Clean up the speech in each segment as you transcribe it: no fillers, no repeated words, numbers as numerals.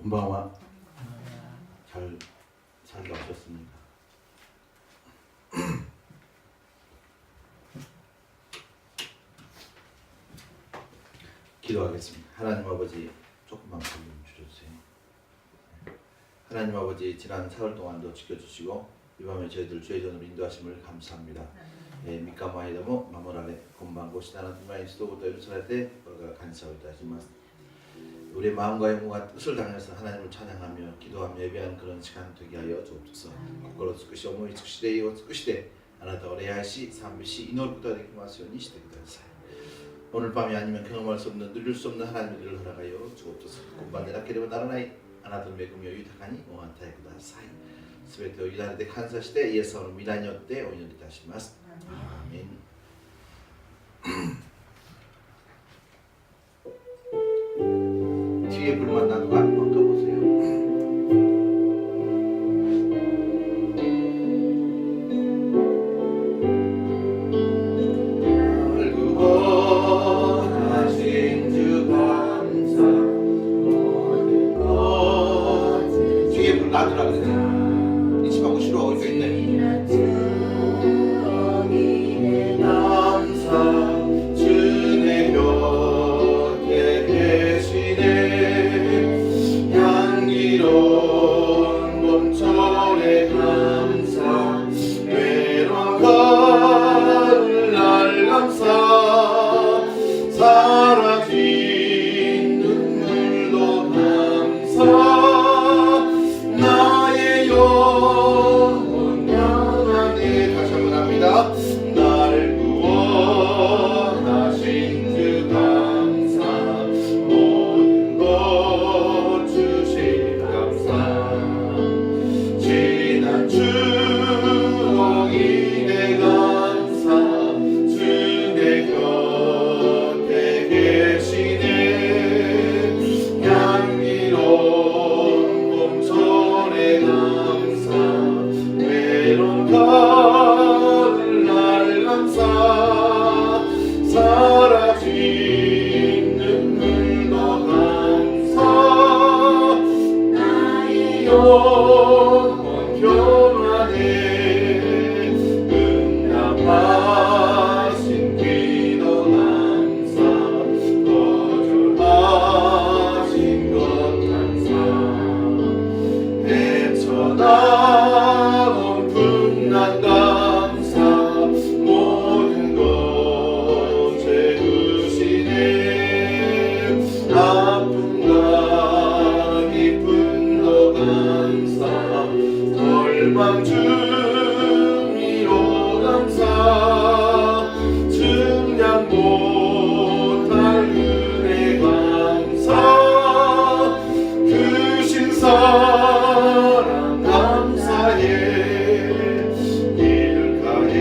금방와 잘 나오셨습니까? 기도하겠습니다. 하나님 아버지, 조금만 볼륨 줄여주세요. 하나님 아버지, 지난 사흘 동안도 지켜주시고 이 밤에 저희들 주의 전으로 인도하심을 감사합니다.3日前でも守られ、今晩ご死なる前に一言許されてこれから感謝をいたします。 우리의 마음과 영혼과 뜻을 다해서 하나님을 찬양하며 기도하며 예배하는 그런 시간 되게 하여 주옵소서.心尽くし思い尽くし礼を尽くしてあなたを礼拝し賛美し祈ることができますようにしてください。 오늘 밤이 아니면 경험할 수 없는 누릴 수 없는 하나님의 일을 허락하여 주옵소서. 곧반 내라케레바 나라나이 아나들 메구며 유타카니 오한타에 구다사이. 全てを委ねて感謝してイエス様の皆によってお祈りいたします。アーメン。 뒤에 불만 나도 한번 가보세요. 알고 원하신 주 감사 모든 것 뒤에 불 놔두라 그랬지. 이 집하고 싫어 어디서 있네. 감사 주내 곁에 계시네. 향기로운 봄철의 감사 외로운 가을날 감사 사라진 눈물도 감사 나의 영혼 평안에 다시 한번 합니다. 날 구원하신 주 감사 모든 것 주신 감사 지난 추억이 내 감사 주내 곁에 계시네. 향기로운 봄철의 감사 외로운 가을날 감사 사라진 눈물도 감사 나의 영혼 평안에 응답하신 기도 감사 거절하신 것 감사 헤쳐나온 풍랑 감사 모든 것 채우시네. 아픔과 기쁨도 감사 절망 중이로 감사 증량 못할 은혜 감사 크신 사랑 감사해 길가에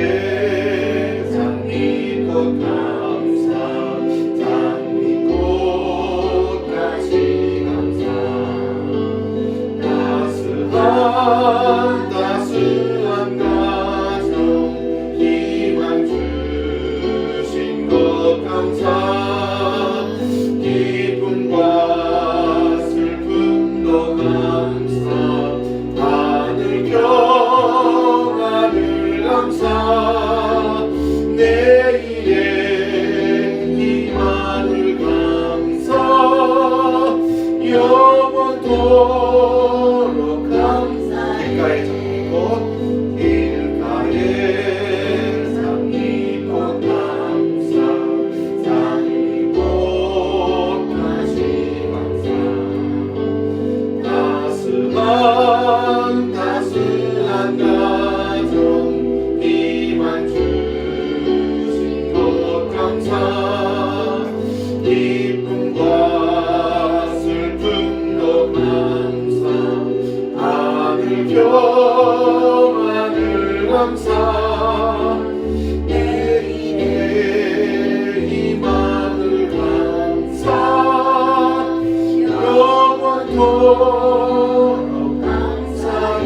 장미꽃 감사 장미꽃까지 감사 따스한 가정 희망 주신 것 감사 기쁨과 슬픔도 감사 하늘 평안을 감사 내일의 희망을 감사 영원토록 감사 길가의 장미꽃 길가의 장미꽃 감사 장미꽃까지 감사 따스한 가정 희망 주신 것 감사 기쁨과 슬픔도 감사 하늘 평안을 감사 내일의 희망을 감사 영원토록 감사해.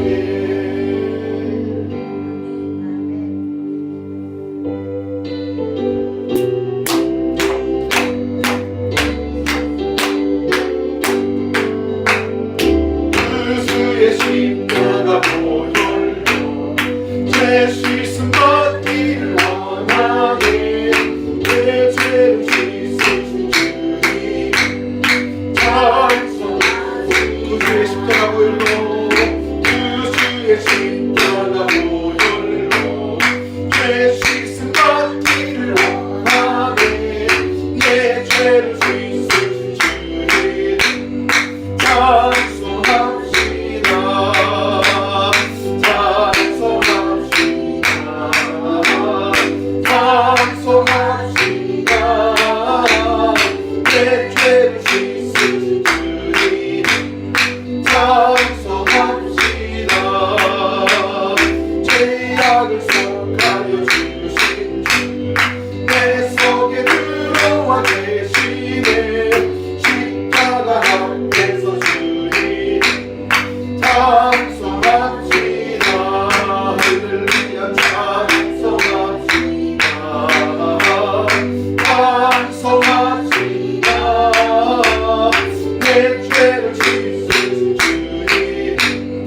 내 죄를 씻으신 주님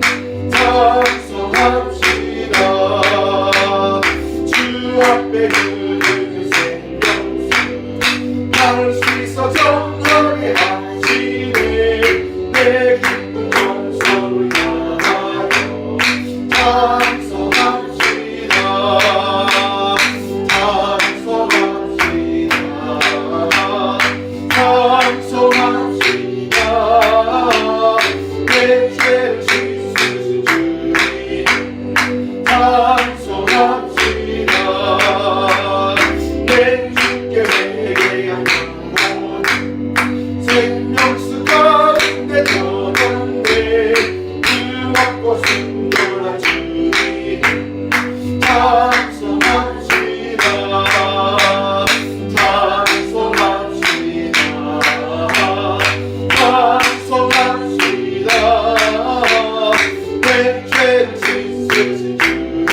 찬송합시다. 주 앞에 흐르는 생명수 나를 씻어 정하게 하시네. 내 기쁜 건설을 향하여 찬송합시다. 찬송합시다. 내 죄를 씻으신 주님 찬송합시다. 내 주께 회개한 영혼 생명수 가운데 젖었네. 뜨겁고 순결한 주님 찬송합시다. 찬송합시다. 내 죄를 씻으신 주님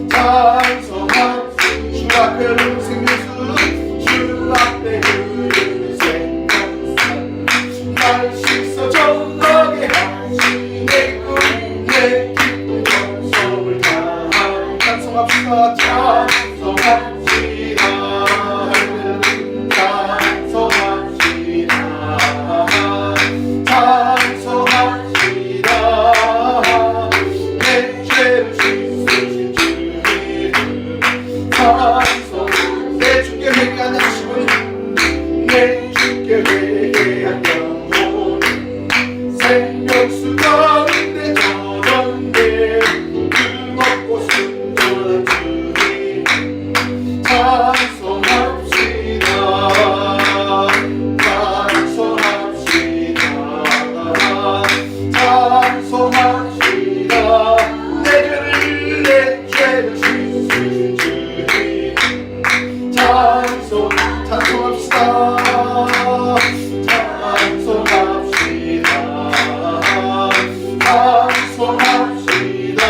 찬송합시다. 주 앞에 흐르는 생명수 주 앞에 흐르는 생명수 날 씻어 정하게 하시네. 내 기쁜 건성을 다하여 찬송합시다. 찬송합시다. 찬송합시다. 내 죄를 씻으신 주님 찬송. 내 주께 회개한 양심은 내 주께 회개한 영혼 생명수 가운데 젖었네. 뜨겁고 순결한 주님 찬송합시다. 찬송합시다. 내 죄를 씻으신 주님 찬송합시다. 찬송합시다. 찬송합시다.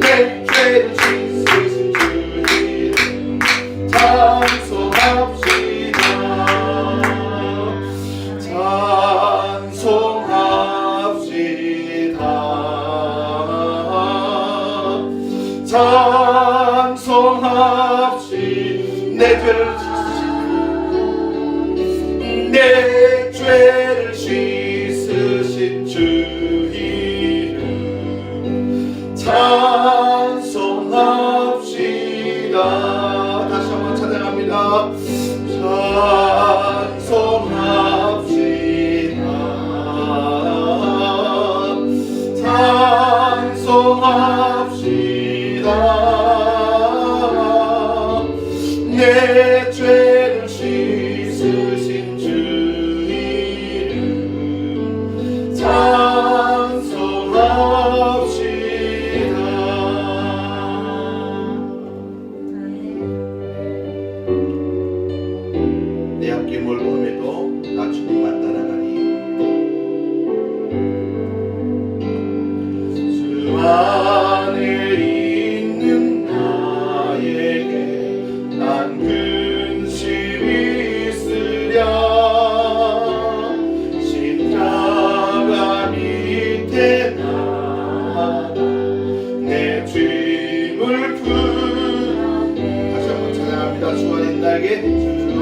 내 죄를 씻으신 주님 찬송합시다. 찬송합시다. 찬송합시다. 내 죄를 씻으신 주 이름 찬송합시다. 다시 한번 찬양합니다. 찬송합시다. 찬송합시다. 내 죄를 씻으신 주 이름 찬송합시다. 내 앞길 멀고 험해도 나 주님만 따라가리. 주 안에 있는 나에게 난 근심이 있으랴. 십자가 밑에 나가 내 짐을 풀어. 다시 한번 찬양합니다. 주 안에 있는 나에게 주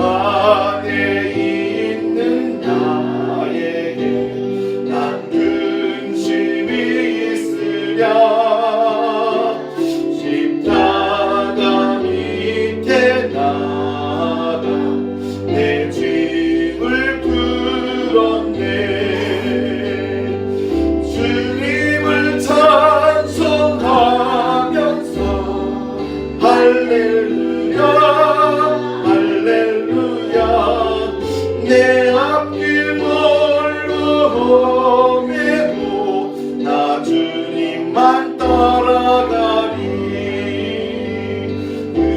안에 있는 나에게 난 근심이 있으랴. 십자가 밑에 나가 내 짐을 풀었네. 주님을 찬송하면서 할렐루야 할렐루야. 내 앞길 멀고 험해도 나 주님만 따라가리. 그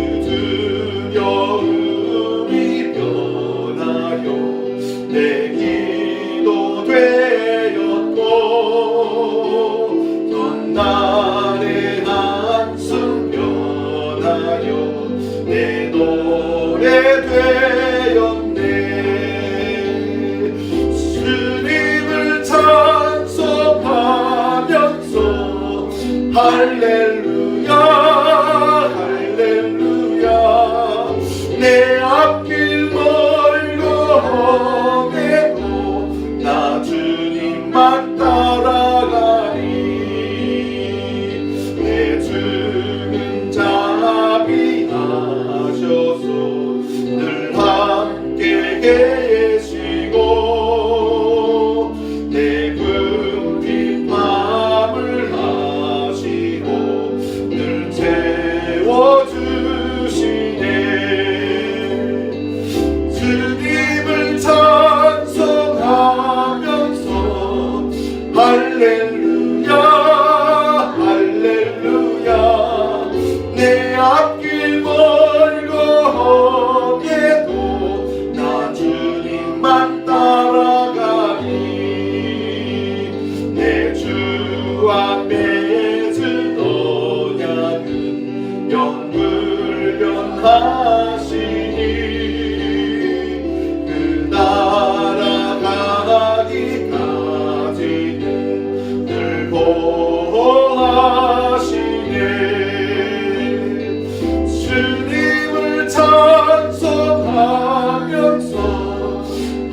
두려움이 변하여 내 기도 되었고 전날의 한숨 변하여 내 노래 되었네. 할렐루야 할렐루야 내 앞길 멀고 험해도 나 주님만 따라가리 내 주는 자비하셔서 늘 함께 계시고 내 금빛 밤을 하시고 늘 채워주시네 주님을 찬송하면서 할렐루야 할렐루야 내 앞길 멀고 험해도 나 주님만 따라가니 내 주와 맺은 언약은 영불변하시니 그 나라 가기까지는 늘 보호하시네 주님을 찬송하면서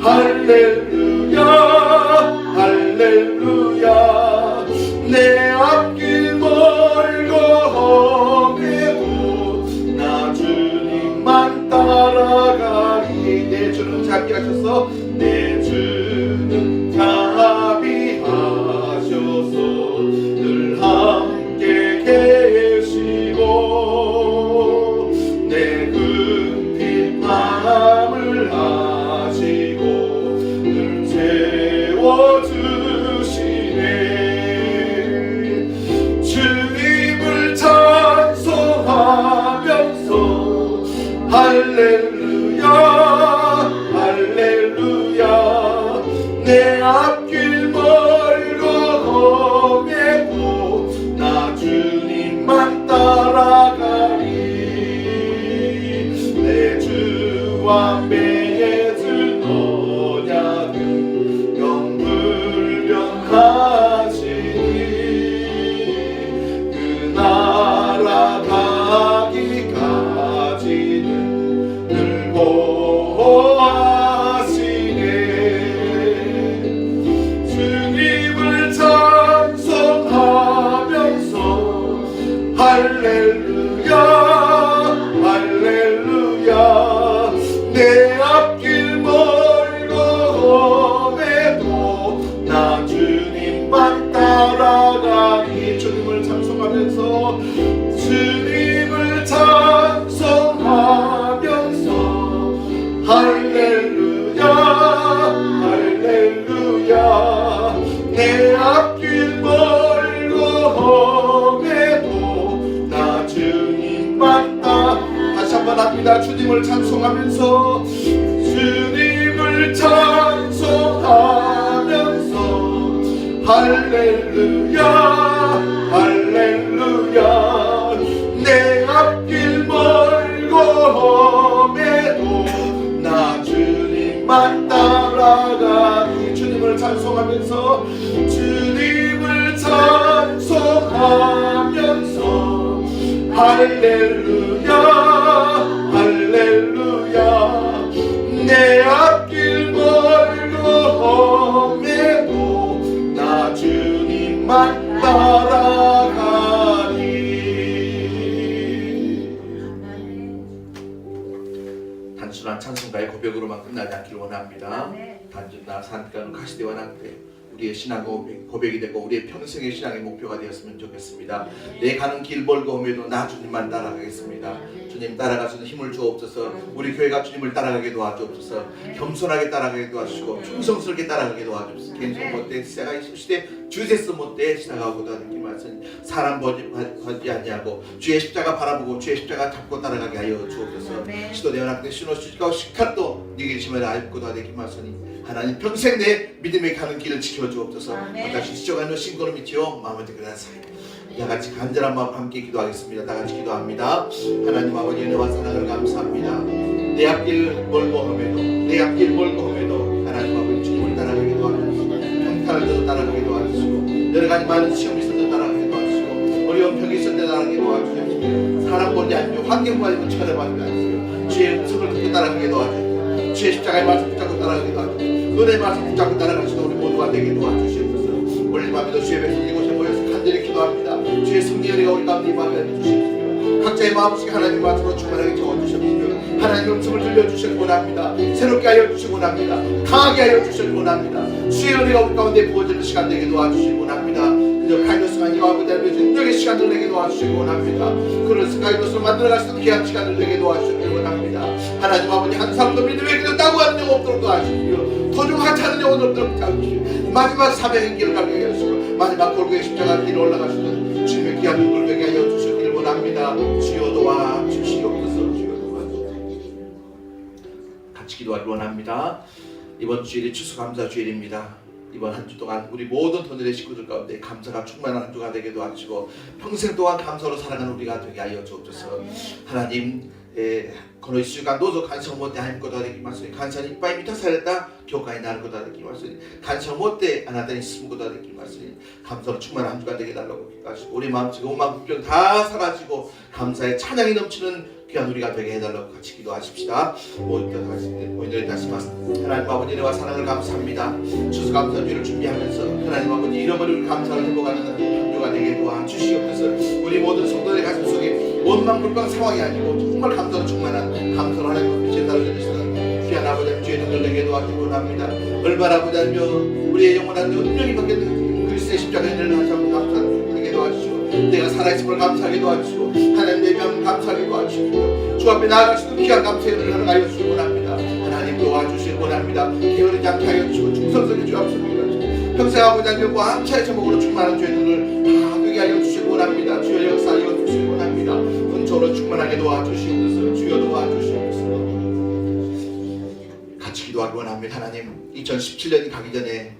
할렐루야 할렐루야 내 앞길 멀고 험해도 나 주님만 따라가리 내 주는 자비하셔서 내 주는 자비하셔서 늘 함께 계시고 내 금빛 밤을 하시고 늘 채워주시네 주님을 찬송하면서 할렐루야 할렐루야 내 앞길 멀고 험해도 나 주님만 따라가리 내 주와 맺은 언약은 영불변하시니 그 나라 가기까지는 늘 보호하시네 주님을 찬송하면서 할렐루야 할렐루야 내 앞길 멀고 험해도 나 주님만 따라가니 주님을 찬송하면서 주님을 찬송하면서 할렐루야 할렐루야 내 앞길 멀고 험해도 나 주님만 다시 한번 합니다 주님을 찬송하면서 주님을 찬송하면서 할렐루야 할렐루야 내 앞길 멀고 험해도 나 주님만 따라가니 주님을 찬송하면서 주님을 찬송하면서 할렐루야 할렐루야 내 앞길 멀고 험해도 나 주님만 따라가니 단순한 찬송가의 고백으로만 끝나지 않기를 원합니다. 단순한 산가는 가시되와 낙대 우리의 신앙 고백이 되고 우리의 평생의 신앙의 목표가 되었으면 좋겠습니다. 내 가는 길 멀고 험해도 나 주님만 따라가겠습니다. 주님 따라갈 수 있는 힘을 주옵소서. 우리 교회가 주님을 따라가게 도와주옵소서. 겸손하게 따라가게 도와주시고 충성스럽게 따라가게 도와주옵소서. 개인성 못돼 세가 시대 주세스 못돼 지나가고 도와주기 말씀 사람 보지 아니하고 주의 십자가 바라보고 주의 십자가 잡고 따라가게 하여 주옵소서. 시도되어 낙대 신호수지가 시카도 니게 심을 알고 도와주기 말씀이 하나님 평생 내 믿음에 가는 길을 지켜주옵소서. 다시 지쳐가는 신고를 믿지요 마음을 그라사이 다같이 간절한 마음 함께 기도하겠습니다. 다같이 기도합니다. 하나님 아버지 은혜와 사랑을 감사합니다. 내 앞길 멀고 험해도 내 앞길 멀고 험해도 하나님 아버지 주님을 따라가게 도와주시고 평탄을 따라가게 도와주시고 여러가지 많은 시험이 있어도 따라가게 도와주시고 어려움 도와주십시오. 사람 보지 않으며 환경 보지 않으며 쳐다보지 않으시오. 주의 음성을 듣고 따라가게 도와주십시오. 주의 십자가의 말씀 붙잡고 따라가게 도와주십시오. 은혜의 말씀 붙잡고 따라가시는 우리 모두가 되게 도와주시옵소서. 오늘 밤에도 주의 백성 이곳에 모여서 간절히 기도합니다. 주의 성령의 은혜가 우리 가운데 임하게 해주십시오. 각자의 마음속에 하나님의 말씀으로 충만하게 채워주십시오. 하나님의 음성을 들려주시길 원합니다. 새롭게 하여 주시기 원합니다. 강하게 하여 주시길 원합니다. 주의 은혜가 우리 가운데 부어지는 시간 되게 도와주시기 원합니다. 그저 카이로스가 이와 아버지 하나님의 능력의 시간을 내게 도와주시기 원합니다. 그래서 카이로스를 만들어가시는 귀한 시간을 내게 도와주시기 원합니다. 하나님 아버지 한 사람도 믿음의 길을 따고 하는 영 없도록 도와주시고 도중 하찮은 영혼 없도록 도와주시고 마지막 사명의 길을 가게 하여 주시고 마지막 골고의 십자가 길에 올라가시는 주님의 귀한 눈을 되게 하여 주시길 원합니다. 주여 도와주시옵소서. 주여 도와주시옵소서. 같이 기도하길 원합니다. 이번 주일이 추수감사 주일입니다. 이번 한 주 동안 우리 모든 터널의 식구들 가운데 감사가 충만한 한 주가 되게 도와주시고 평생 동안 감사로 살아가는 우리가 되게 하여 주옵소서. 하나님この1週間どうぞ感謝を持って歩むことができますように感謝にいっぱい満たされた教会になることができますように感謝を持ってあなたに進むことができますように감사로 충만한 한 주가 되게 달라고 기도하시고 우리 마음속에 오만 불평 다 사라지고 감사의 찬양이 넘치는 귀한 우리가 되게 해달라고 같이 기도하십시다. 오늘을 다시 하나님 아버지 은혜와 사랑을 감사합니다. 추수감사주의를 준비하면서 하나님 아버지 잃어버린 감사를 회복하는 한 주가 되게 도와주시옵소서. 우리 모든 성도의 가슴 속에 원망불평 상황이 아니고 정말 감사로 충만한 감사로 하나님 앞에 제사를 드리시는 귀한 아버지 주의 능을 내게 도와주기 원합니다. 얼마나 보자며 우리의 영원한 운명이 바뀌는 그리스도의 십자가의 은혜를 다시 한번 감사하게 도와주시고 내가 살아있음을 감사하게 도와주시고 하나님 예배함을 감사하게 도와주시고 주 앞에 나아가시는 귀한 감사의 은혜를 하나가여 주시기 원합니다. 하나님 도와주시기 원합니다. 게으르지 않게 하여 주시고 충성스럽게 주 앞서 보여주시고 평생 아버지 하나님 왕차의 제목으로 충만한 주의 눈을 다 뜨게 하여 주시기 원합니다. 주여 역사하여 주시기 원합니다. 은총으로 충만하게 도와주시옵소서. 주여 도와주시옵소서. 같이 기도하기 원합니다. 하나님 2017년이 가기 전에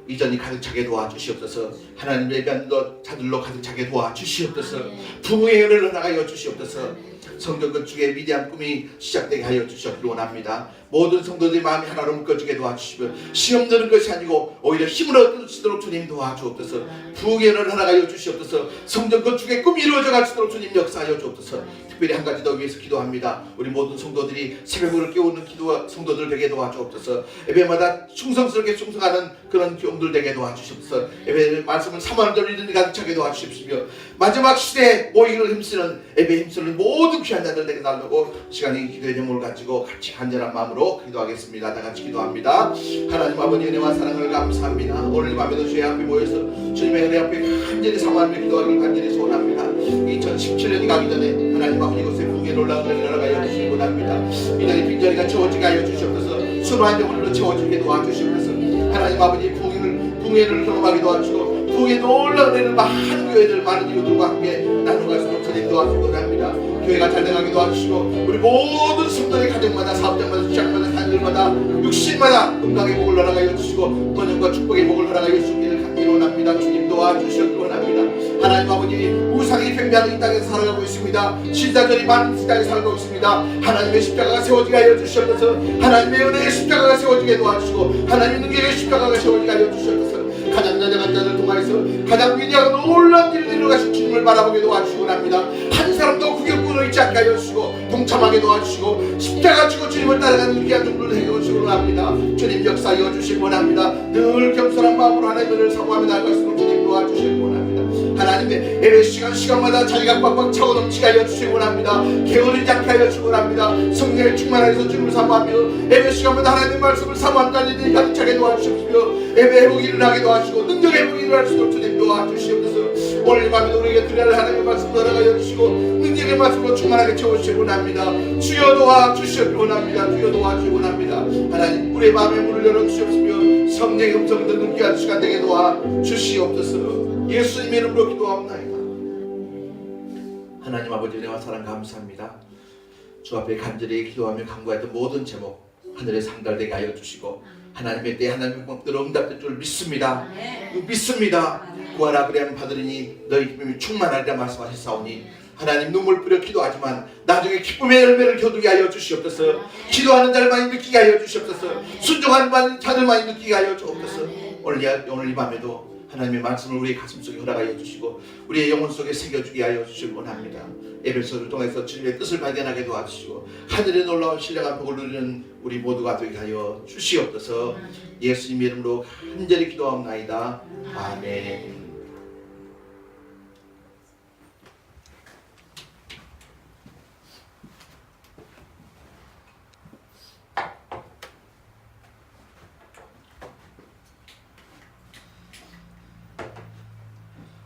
이전이 가득 차게 도와주시옵소서. 하나님 예배하는 자들로 가득 차게 도와주시옵소서. 부흥의 은혜를 허락하여 주시옵소서. 성전 건축의 위대한 꿈이 시작되게 하여 주시기를 원합니다. 모든 성도들의 마음이 하나로 묶어지게 도와주시고 시험 드는 것이 아니고 오히려 힘을 얻으시도록 주님 도와주옵소서. 부흥의 은혜를 허락하여 주시옵소서. 성전 건축의 꿈이 이루어져 가시도록 주님 역사하여 주옵소서. 특별히 한 가지 더 위해서 기도합니다. 우리 모든 성도들이 새벽을 깨우는 기도 성도들 되게 도와주옵소서. 예배마다 충성스럽게 충성하는 그런 경들 되게 도와주시옵소서. 예배 말씀을 사모하는 자들이 가득 차게 도와주십시오. 마지막 시대에 모이기를 힘쓰는 예배 힘쓰는 모든 귀한 자들 되게 달라고 시간이 기도의 제목을 가지고 같이 간절한 마음으로 기도하겠습니다. 다 같이 기도합니다. 하나님 아버지 은혜와 사랑을 감사합니다. 오늘 밤에도 주의 앞에 모여서 주님의 은혜 앞에 간절히 사모하며 기도하기를 간절히 소원합니다. 2017년이 가기 전에 하나님 아버지 이곳에 부흥의 놀라운 은혜를 허락하여 주시기 원합니다. 이들이 빈자리가 채워지게 하여 주시옵소서. 수많은 영혼으로 채워지게 도와주시옵소서. 하나님 아버지 부흥의 은혜를 경험하게 도와주시고 부흥의 놀라운 은혜를 많은 교회들 많은 이웃들과 함께 나누갈 수 있도록 주님 도와주시기 원합니다. 교회가 잘 돼가게 도와주시고 우리 모든 성도의 가정마다 사업장마다 직장마다 산들마다 육신마다 건강의 복을 허락하여 주시고 번영과 축복의 복을 허락하여 주시기를 간절히 원합니다. 주님 도와주시기 원합니다. 하나님 아버지 우상이 팽배하는 이 땅에서 살아가고 있습니다. 신자들이 많은 이 땅에 살고 있습니다. 하나님의 십자가가 세워지게 하여 주시옵소서. 하나님의 은혜의 십자가가 세워지게 도와주시고 하나님의 능력의 십자가가 세워지게 하여 주시옵소서. 가장 낮아간 자들 통하여서 가장 위대하고 놀라운 일을 이루어가신 주님을 바라보게 도와주시기 원합니다. 한 사람도 구경꾼을 잊지 않게 하여 주시고 동참하게 도와주시고 십자가 지고 주님을 따라가는 귀한 종들을 해주시기 원합니다. 주님 역사하여 주시기 원합니다. 늘 겸손한 마음으로 하나님을 사모하며 나아갈 수 있도록 주님 도와주시기 원합니다. 하나님의 예배 시간마다 자기가 꽉꽉 차고 넘치게 하여 주시기 원합니다. 게으르지 않게 하여 주시기 원합니다. 성령의 충만하여서 주님을 사모하며 예배 시간마다 하나님의 말씀을 사모하는 자들이 가득 차게 도와주십시오. 예배 회복이 일어나게 도와주시고 능력 회복이 일어날 수 있도록 주님 도와주시옵소서. 오늘 밤에도 우리에게 드려야 하나님의 말씀을 허락하여 주시고 능력의 말씀으로 충만하게 채워주시기 원합니다. 주여 도와주시기 원합니다. 주여 도와주시기 원합니다. 하나님 우리의 마음의 문을 열어주시옵시며 성령의 음성을 듣는 귀한 시간 되게 도와주시옵소서. 예수님의 이름으로 기도합니다. 하나님 아버지 은혜와 사랑 감사합니다. 주 앞에 간절히 기도하며 간구했던 모든 제목 하늘에 상달되게 하여 주시고 하나님의 때 하나님의 복대로 응답될 줄 믿습니다. 믿습니다. 구하라 그리하면 받으리니 너희 기쁨이 충만하리라 말씀하셨사오니 하나님 눈물 뿌려 기도하지만 나중에 기쁨의 열매를 거두게 하여 주시옵소서. 기도하는 자들만이 느끼게 하여 주시옵소서. 순종하는 자들만이 느끼게 하여 주옵소서. 오늘 이 밤에도 하나님의 말씀을 우리의 가슴속에 허락하여 주시고 우리의 영혼 속에 새겨주게 하여 주시길 원합니다. 에베소를 통해서 주님의 뜻을 발견하게 도와주시고 하늘의 놀라운 신령한 복을 누리는 우리 모두가 되게 하여 주시옵소서. 예수님 이름으로 간절히 기도하옵나이다. 아멘.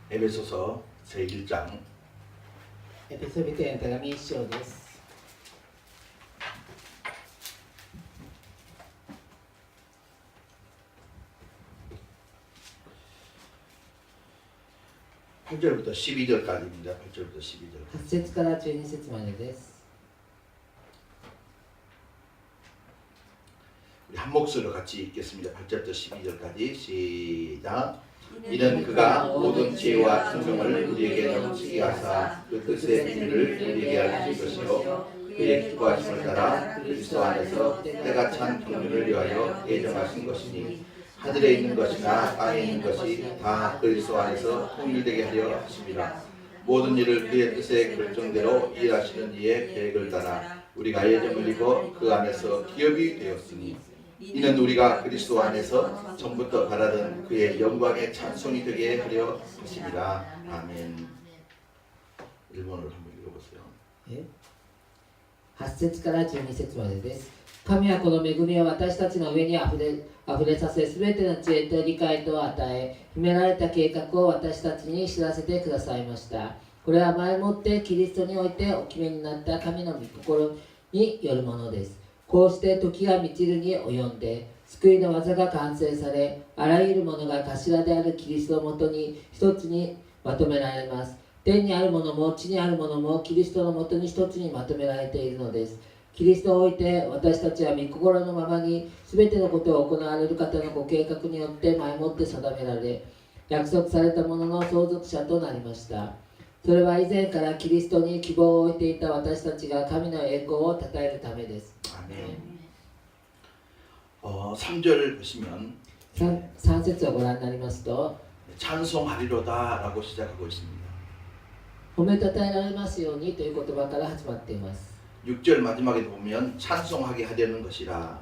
에베소서 제1장 エペソビトへの手紙1章です。 8절부터 12절까지입니다. 8절부터 12절. 8節から12節までです。 우리 한 목소리로 같이 읽겠습니다. 8절부터 12절까지 시작. 이는 그가 모든 지혜와 성경을 우리에게 넘치게 하사 그 뜻의 비밀을 우리에게 알려줄 것이요 그의 기뻐하심을 따라 그리스도 안에서 때가 찬 경륜을 위하여 예정하신 것이니 하늘에 있는 것이나 땅에 있는 것이 다 그리스도 안에서 통일되게 하려 하심이라. 모든 일을 그의 뜻의 결정대로 일하시는 이의 계획을 따라 우리가 예정을 입어 그 안에서 기업이 되었으니 이는 우리가 그리스도 안에서 전부터 바라던 그의 영광의 찬송이 되게 하려 하심이라. 아멘. 일본어로 한번 읽어보세요. 8節から12節までです。神はこの恵みを私たちの上にあふれさせ、すべての知恵と理解とを与え、秘められた計画を私たちに知らせてくださいました。これは前もってキリストにおいてお決めになった神の御心によるものです。こうして時が満ちるに及んで、救いの技が完成され、あらゆるものが頭であるキリストのもとに一つにまとめられます。天にあるものも地にあるものもキリストのもとに一つにまとめられているのです。キリストを置いて私たちは御心のままに全てのことを行われる方のご計画によって前もって定められ、約束されたものの相続者となりました。それは以前からキリストに希望を置いていた私たちが神の栄光を称えるためです。 3절 보시면 3節をご覧になりますと 찬송하리로다 라고 시작하고 있습니다. 褒めたたえられますようにという言葉から始まっています。 6절 마지막에 보면 찬송하게 하려는 것이라.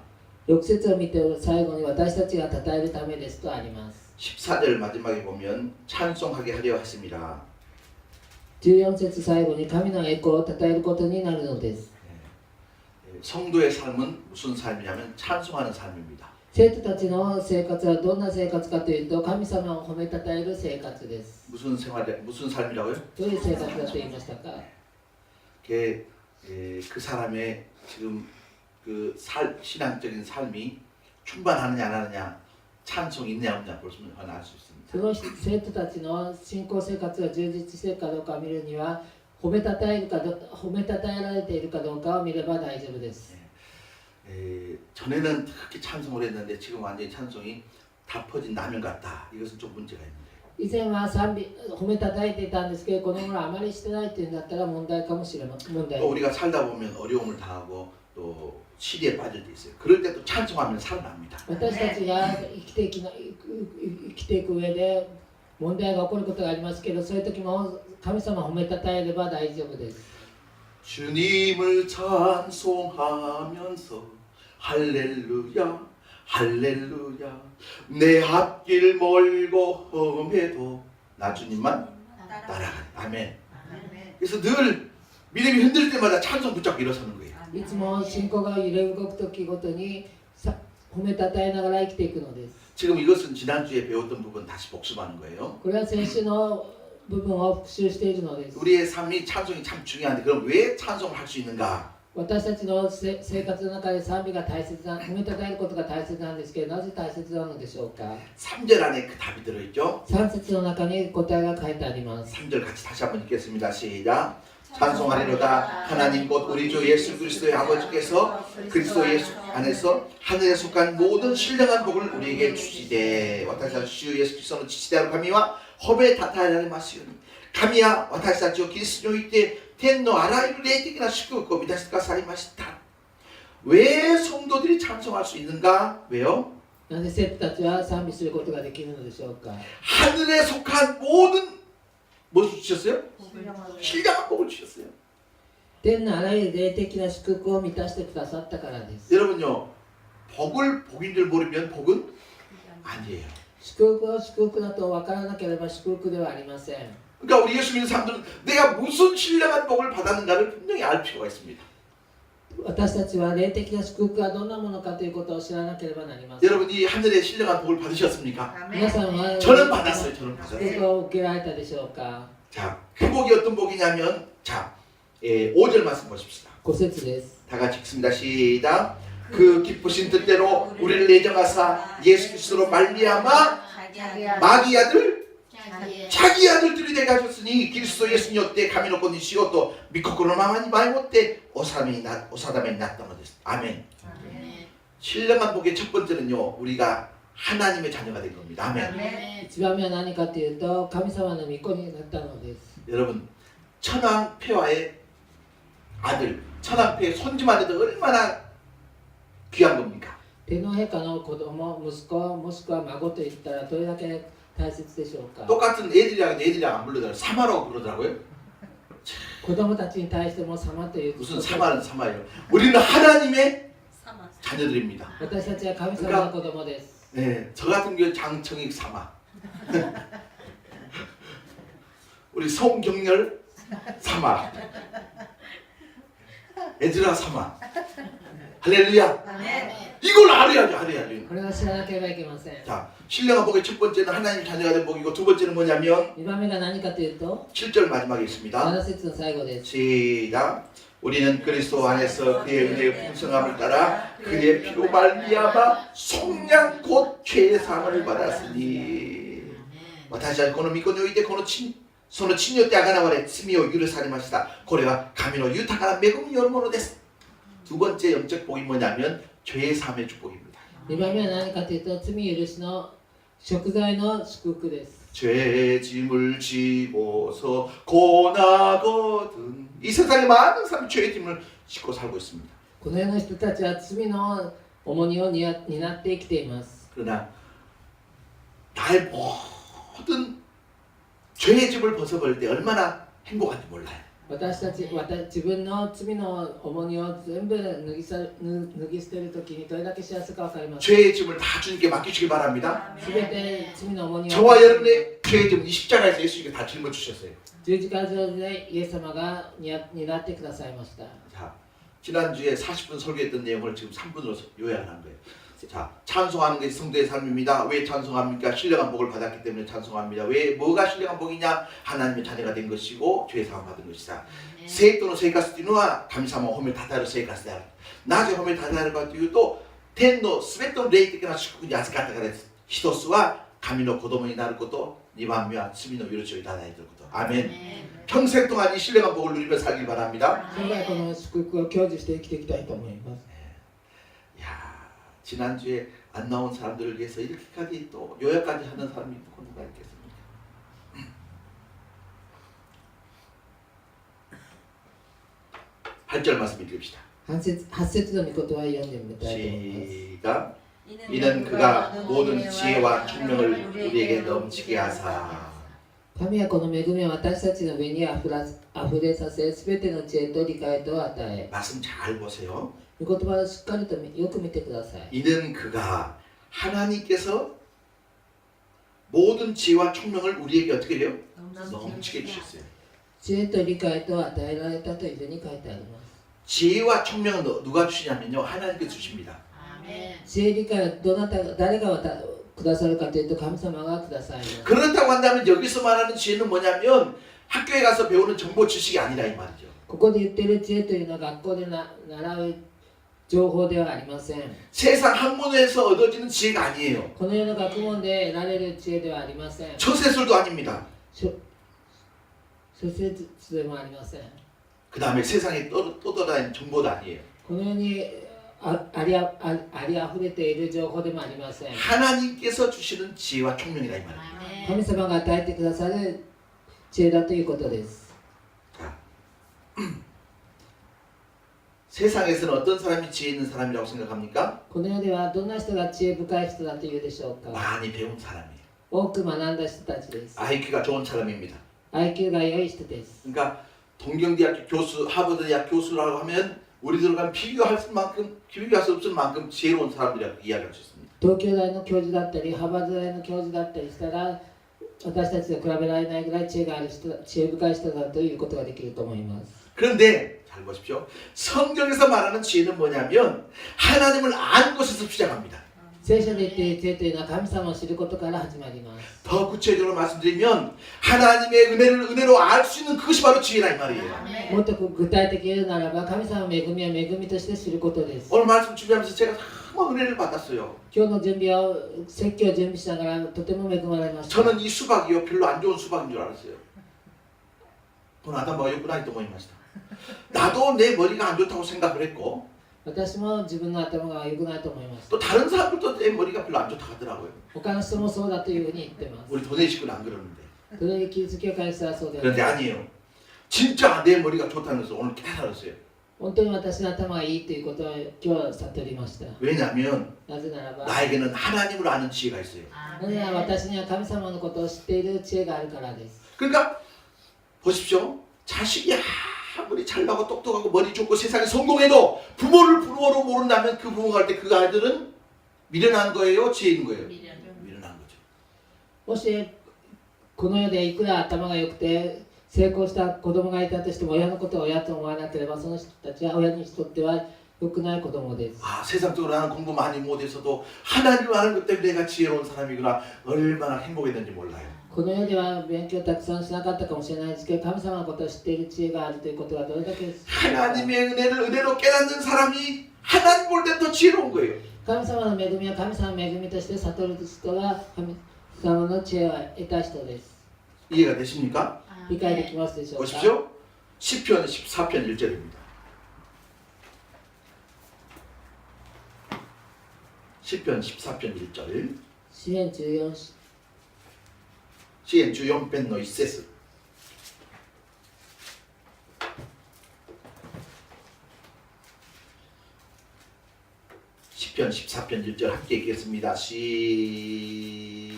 6節を見て最後に私たちが称えるためですとあります。 14절 마지막에 보면 찬송하게 하려 하심이라. 14節最後に神の栄光を称えることになるのです。 성도의 삶은 무슨 삶이냐면 찬송하는 삶입니다. 生徒たちの生活はどんな生活かというと神様を褒めたたえる生活です。 무슨 삶이라고요? どういう生活だと言いましたか？ 그 사람의 지금 그 신앙적인 삶이 충만하느냐 안 하느냐 찬송이 있느냐 없느냐 보시면 알 수 있습니다. その生徒たちの信仰生活が充実しているかどうかを見るには褒めたたえられているかどうかを見れば大丈夫です。 전에는 그렇게 찬송을 했는데 지금 완전히 찬송이 다 퍼진 라면 같다. 이것은 좀 문제가 있는데. 以前は賛美褒めたたえていたんですけど、この頃あまりしてないというんだったら問題かもしれません。 또 우리가 살다 보면 어려움을 당하고 또 시리에 빠질 때 있어요. 그럴 때도 찬송하면 살아납니다. 私たちが生きていく上で問題が起こることがありますけど、そういう時も神様を褒めたたえれば大丈夫です。 주님을 찬송하면서 할렐루야 할렐루야 내 앞길 멀고 험해도 나 주님만 따라가니 아멘. 그래서 늘 믿음이 흔들 때마다 찬송 붙잡고 일어서는 거예요. いつも信仰が揺れ動く時ごとに褒めたたえながら生きていくのです。 지금 이것은 지난주에 배웠던 부분 다시 복습하는 거예요. これは先週の部分を復習しているのです。 우리의 삶이 찬송이 참 중요한데 그럼 왜 찬송을 할 수 있는가? 私たちの生活の中で賛美が大切な、褒めたたえることが大切なんですけど、なぜ大切なのでしょうか。 3절 안에 그 답이 들어있죠? 3節の中に答えが書いてあります。 3절 같이 다시 한번 읽겠습니다. 시작. 찬송하리로다 하나님 곧 우리 주 예수 그리스도의 아버지께서 그리스도 예수 안에서 하늘에 속한 모든 신령한 복을 우리에게 주시되 私たち主イエスキリストの父である神は褒めたたえられますように神は私たちをキリストにおいて天のあらゆる霊的な祝福を満たしてくださいました. 왜 성도들이 찬송할 수 있는가? 왜요? なぜ生徒たちは賛美することができるのでしょうか。 하늘에 속한 모든 무엇을 주셨어요? 신령한 복을 주셨어요. 天のあらゆる霊的な祝福を満たしてくださったからです。 여러분요, 복을 복인 줄 모르면 복은 아니에요. 祝福を祝福だと分からなければ祝福ではありません。 그러니까 우리 예수 믿는 사람들은 내가 무슨 신령한 복을 받았는가를 분명히 알 필요가 있습니다. 私たちは霊的な祝福がどんなものかということを知らなければなりません。 여러분 이 하늘의 신령한 복을 받으셨습니까? 皆さんは 저는 받았어요. 저는 祝 받았어요. 福を受けられたでしょうか。 자, 그 복이 어떤 복이냐면 자, 5절 말씀 보십시다. 5節です。 다 같이 읽습니다. 시작. 그 기쁘신 뜻대로 우리를 예정하사 예수 그리스도로 말미암아 마귀 아들 자기 아들들이 되게 하셨으니 그리스도 예수님 때神の子にしようと御心のままに前もってお定めになったのです。아멘. 신령한 복의 첫 번째는요, 우리가 하나님의 자녀가 된 겁니다. 아멘. 一番目は何かというと、神様の御子になったのです。 여러분, 천황 폐하의 아들, 천황 폐의 손주만 해도 얼마나 귀한 겁니까? 天皇陛下の子供、息子、もしくは孫といったらどれだけ大切でしょうか。 똑같은 애들이랑 안 부르더라고요. 사마라고 부르더라고요. 子供たちに対しても様という。 무슨 사마는 사마예요. 우리는 하나님의 자녀들입니다. 私たちは神様の子供です。 네, 저 같은 경우 장청익 사마. 우리 송경렬 사마. 에즈라 사마. 할렐루야. 이걸 알아야지. これは知らなければいけません。 자, 신령한 복의 첫 번째는 하나님 자녀가 된 복이고 두 번째는 뭐냐면 2番目が何かというと、 7절 마지막에 있습니다. 7節の最後です。 시작. 우리는 그리스도 안에서 그의 은혜의 풍성함을 따라 그의 피로 말미암아 속량 곧 죄의 사함을 받았으니. 私はこの御子においてその地によって贖われ罪を許されました。これは神の豊かな恵みによるものです。 두 번째 영적 복이 뭐냐면 죄의 사함의 축복입니다. 2番目は何かというと、罪許しの贖罪の祝福です。 죄 짐을 지고서 고나거든. 이 세상에 많은 사람이 죄의 짐을 싣고 살고 있습니다. この世の人たちは罪の重荷を担って生きています。 그러나 나의 모든 죄의 짐을 벗어버릴 때 얼마나 행복한지 몰라요. 私たち自分の罪の重荷を全部脱ぎ捨てるときにどれだけ幸せか分かります。 죄의 짐을 다 주님께 맡기시기 바랍니다. すべて罪の重荷を 저와 여러분의 죄의 짐 이 십자가에서 예수님께 다 짊어주셨어요. 十字架上でイエス様が担ってくださいました。 자, 지난주에 40분 설교했던 내용을 지금 3분으로 요약을 한 거예요. 자, 찬송하는 게 성도의 삶입니다. 왜 찬송합니까? 신령한 복을 받았기 때문에 찬송합니다. 왜 뭐가 신령한 복이냐? 하나님의 자녀가 된 것이고 죄 사함 받은 것이다. 生徒の生活というのは神様を褒めたたえる生活である。なぜ褒めたたえるかというと、天のすべての霊的な祝福に預かったからです。一つは神の子供になること、二番目は罪の許しをいただいていること。アメン。 평생 동안 이 신령한 복을 누리며 살길 바랍니다. 将来この祝福を享受して生きていきたいと思います。 야, 지난주에 안 나온 사람들을 위해서 이렇게까지 또 요약까지 하는 사람이 누가 있겠습니까? 8절 말씀 읽읍시다. 8節の御言葉を読んでみたいと思います。 시작. 이는 그가 모든 지혜와 총명을 우리에게 넘치게 하사. 神はこの恵みを私たちの上にあふれさせ、すべての知恵と理解と与え。 말씀 잘 보세요. 御言葉をしっかりとよく見てください。 이는 그가 하나님께서 모든 지혜와 총명을 우리에게 어떻게 해요? 넘치게 주셨어요. 知恵と理解と与えられたというふうに書いてあります。 지혜와 총명은 누가 주시냐면요, 하나님께서 주십니다. 知恵理解は誰がくださるかというと神様がくださいます。 그렇다고 한다면 여기서 말하는 지혜는 뭐냐면 학교에 가서 배우는 정보 지식이 아니라 이 말이죠. ここで言っている知恵というのは学校で習う情報ではありません。 세상 학문에서 얻어지는 지혜가 아니에요. この世の学問で得られる知恵ではありません。 처세술도 아닙니다. 諸説でもありません。 그 다음에 세상에 떠돌아다니는 정보도 아니에요. この世にありあふれている情報でもありません。 하나님께서 주시는 지혜와 총명이다 이 말입니다. 神様が与えてくださる知恵だということです。자, 세상에서는 어떤 사람이 지혜 있는 사람이라고 생각합니까? この世ではどんな人が知恵深い人だというでしょうか。 많이 배운 사람이에요. 多く学んだ人たちです。 IQ가 좋은 사람입니다. IQ が良い人です。 그러니까 동경대학교 교수, 하버드 대학 교수라고 하면 우리들과 비교할 수 없을 만큼 지혜로운 사람들이라고 이야기할 수 있습니다. 東京大の教授だったり、ハーバード大の教授だったりしたら、私たちと比べられないぐらい知恵がある人、知恵深い人だということができると思います。 그런데 잘 보십시오. 성경에서 말하는 지혜는 뭐냐면 하나님을 아는 것에서 시작합니다. 聖書で言っている知恵というのは神様を知ることから始まります。 더 구체적으로 말씀드리면 하나님의 은혜로 알 수 있는 그것이 바로 지혜라 이 말이에요. もっと具体的に言うならば、神様の恵みは恵みとして知ることです。 오늘 말씀 준비하면서 제가 정말 은혜를 받았어요. 今日の準備を、説教を準備しながらとても恵まれました。 저는 이 수박이요 별로 안 좋은 수박인 줄 알았어요. 오늘 아담바가 욕구나이 또 모임하시다. 나도 내 머리가 안 좋다고 생각을 했고 私も自分の頭が良くないと思います。 또 다른 사람들도 내 머리가 별로 안 좋다고 하더라고요. 他の人もそうだというふうに言ってます。 우리 도내식은 안 그러는데. それでキリスト教会したらそうで 그런데 す。 아니에요. 진짜 내 머리가 좋다는 것을 오늘 깨달았어요. 本当に私の頭がいいということを今日悟りました。 왜냐하면 なぜならば、 나에게는 하나님을 아는 지혜가 있어요. なぜなら私には神様のことを知っている知恵があるからです。 그러니까 보십시오. 자식이 아무리 잘나고 똑똑하고 머리 좋고 세상에 성공해도 부모를 부모로 모른다면 그 부모가 할 때 그 아이들은 미련한 거예요? 지혜 있는 거예요? 미련한 거죠. もしこの世でいくら頭が良くて成功した子供がいたとしても親のことを親と思わなければその人たちは親にとっては良くない子供です。 아, 세상적으로 나는 공부 많이 못해서도 하나님 아는 것 때문에 내가 지혜로운 사람이구나. 얼마나 행복했는지 몰라요. この世では勉強たくさんしなかったかもしれないですけど神様のことを知っている知恵があるということがどれだけ 하나님의 은혜로 깨닫는 사람이 하나님 볼 때 더 지혜로운 거예요. 神様の恵みは神様の恵みとして悟る人が神様の知恵を得た人です。 이해가 되십니까? 理解できますでしょうか。 보십시오. 시편 14편 1절입니다. 시편 14편 1절. 詩編14 시엔 주용편 노이세스. 시편 14편 1절 함께 읽겠습니다. 시작.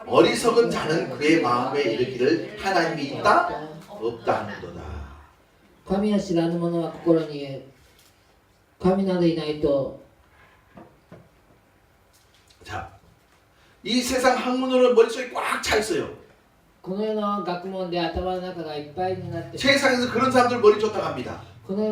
어리석은 자는 그의 마음에 이르기를 하나님이 있다 없다 하는도다. 神を知らぬ者は心に言う。神などいないと。 자, 이 세상 학문으로 머릿속에 꽉 차 있어요. この世の学問で頭の中がいっぱいになっている。 세상에서 그런 사람들 머리 좋다고 합니다. この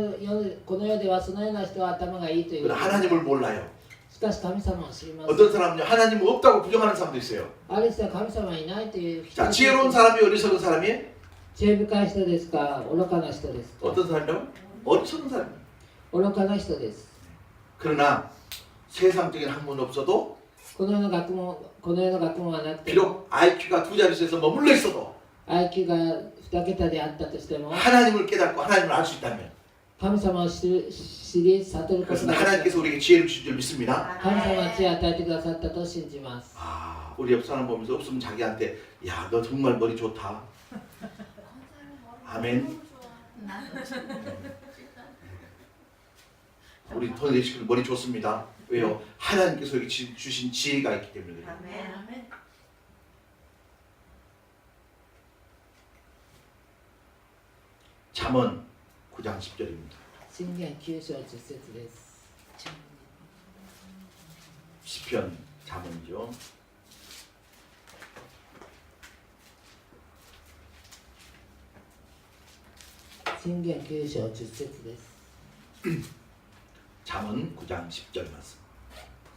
世ではそのような人は頭がいいという。 그러나 하나님을 몰라요. しかし神様を知りません。 어떤 사람은요 하나님 없다고 부정하는 사람도 있어요. ある人は神様いないという人。 자, 지혜로운 사람이 어리석은 사람이 知恵深い人ですか愚かな人ですか。 어떤 사람이라고? 어리석은 사람. 愚かな人です。 그러나 세상적인 학문 없어도 この世の学問はなくても 비록 IQ가 두 자릿수에서 머물러 있어도 IQ が2桁であったとしても 하나님을 깨닫고 하나님을 알 수 있다면 神様を知り悟ること 그것은 ができる。 하나님께서 우리에게 지혜를 주실 줄 믿습니다. 神様は知恵を与えてくださったと信じます。 아, 우리 옆 사람 보면서 없으면 자기한테 야, 너 정말 머리 좋다. 아멘. 우리 돈 식구 머리 좋습니다. 왜요? 하나님께서 여기 주신 지혜가 있기 때문에 그래요. 아멘. 잠언 9장 10절입니다. 箴言9章10節です。 시편 잠언이죠.箴言9章10節です。 잠언 9장 10절 말씀.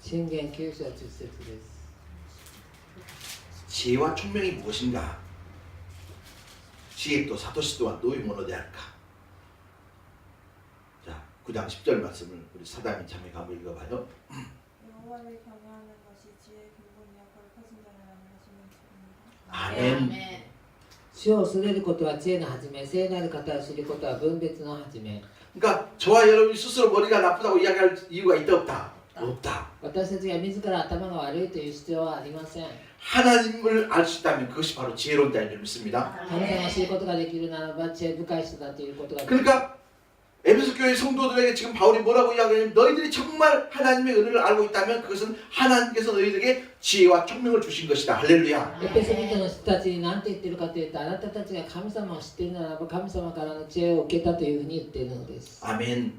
箴言9章10節です。 지혜와 총명이 무엇인가? 지혜 또 사토시 또한 노이 모노데할까? 자, 9장 10절 말씀을 우리 사담이 참에 가고 읽어봐요. 여호와를 경외하는 것이 지혜의 근본이요 거룩하신 자라는 것입니다. 아멘. 主を恐れることは知恵の始め、聖なる方を知ることは分別の始め。 그러니까 저와 여러분이 스스로 머리가 나쁘다고 이야기할 이유가 있다 없다? 없다. 私たちが自ら頭が悪いという必要はありません。 하나님을 알 수 있다면 그것이 바로 지혜로운 자인 줄 믿습니다. 神様を知ることができるならば知恵深い人だということができる。 그러니까 에베소 교회 성도들에게 지금 바울이 뭐라고 이야기하냐면 너희들이 정말 하나님의 은혜를 알고 있다면 그것은 하나님께서 너희들에게 지혜와 총명을 주신 것이다. 할렐루야. エペソビトの人たちに何て言ってるかというと、あなたたちが神様を知っているならば神様からの知恵を受けたというふうに言っているのです。 아멘.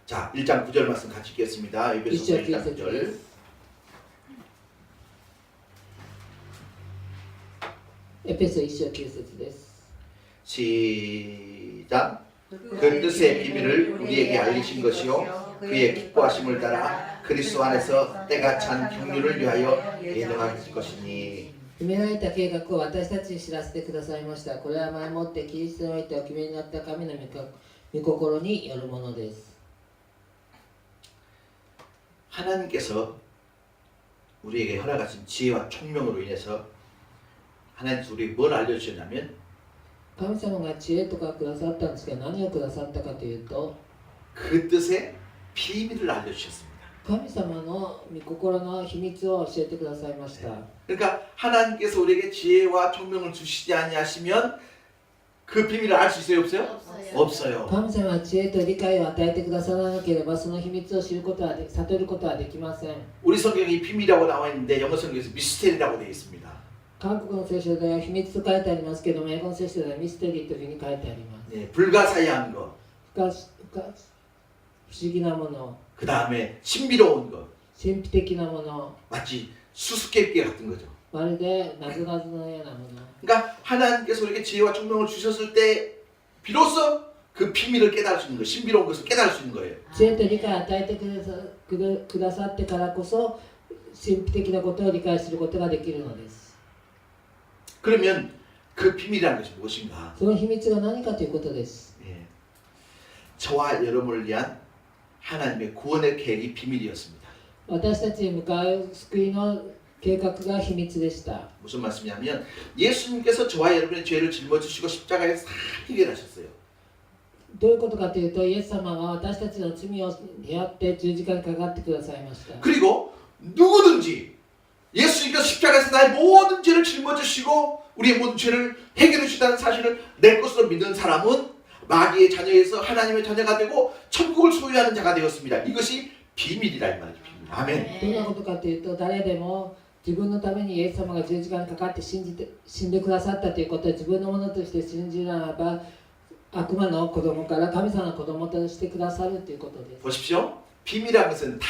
자, 1장 9절 말씀 같이 읽겠습니다. 에베소서 1장 9절. エペソ1章9節です。 시작. 그 뜻의 비밀을 우리에게 알리신 것이요 그의 기뻐하심을 따라 그리스도 안에서 때가 찬 경륜을 위하여 예정하실 것이니. 決められた計画を私たちに知らせてくださいました。これは前もってキリストにおいてお決めになった神の御心によるものです。 하나님께서 우리에게 허락하신 지혜와 총명으로 인해서 하나님께서 우리에게 뭘 알려주셨냐면 神様が知恵とかくださったんですが、何をくださったかというと、 그 뜻의 비밀을 알려주셨습니다. 神様の御心の秘密を教えてくださいました。 그러니까 하나님께서 우리에게 지혜와 총명을 주시지 아니하시면 그 비밀을 알 수 있어요? 없어요? 없어요. 神様は知恵と理解を与えてくださらなければその秘密を知ることは悟ることはできません。 우리 성경이 비밀이라고 나와 있는데 영어 성경에서 미스테리라고 되어 있습니다. 韓国の聖書では秘密と書いてありますけども、英語の聖書ではミステリーというふうに書いてあります。 네, 불가사의한 것, 不思議なもの、 그 다음에 신비로운 것, 神秘的なもの、 마치 수수께끼 같은 거죠. まるでなぞなぞのようなもの。 그러니까 하나님께서 우리에게 지혜와 총명을 주셨을 때 비로소 그 비밀을 깨달을 수 있는 거예요. 신비로운 것을 깨달을 수 있는 거예요. 知恵と理解を与えてくださってからこそ神秘的なことを理解することができるのです。 그러면 그 비밀이라는 것이 무엇인가? その秘密が何かということです。 예. 저와 여러분을 위한 하나님의 구원의 계획이 비밀이었습니다. 私たちに向かう救いの計画が秘密でした。 무슨 말씀이냐면 예수님께서 저와 여러분의 죄를 짊어지시고 십자가에서 다 해결하셨어요. どういうことかというと、イエス様が私たちの罪を背負って十字架にかかってくださいました。 그리고 누구든지 예수님께서 십자가에서 나의 모든 죄를 짊어지시고 우리의 모든 죄를 해결해 주시다는 사실을 내 것으로 믿는 사람은 마귀의 자녀에서 하나님의 자녀가 되고 천국을 소유하는 자가 되었습니다. 이것이 비밀이라 이 말이죠. 비밀. 아멘. どんなことかというと、誰でも自分のためにイエス様が十字架にかかって死んでくださったということを自分のものとして信じるならば、悪魔の子供から神様の子供としてくださるということです。 보십시오. 비밀이라는 것은 다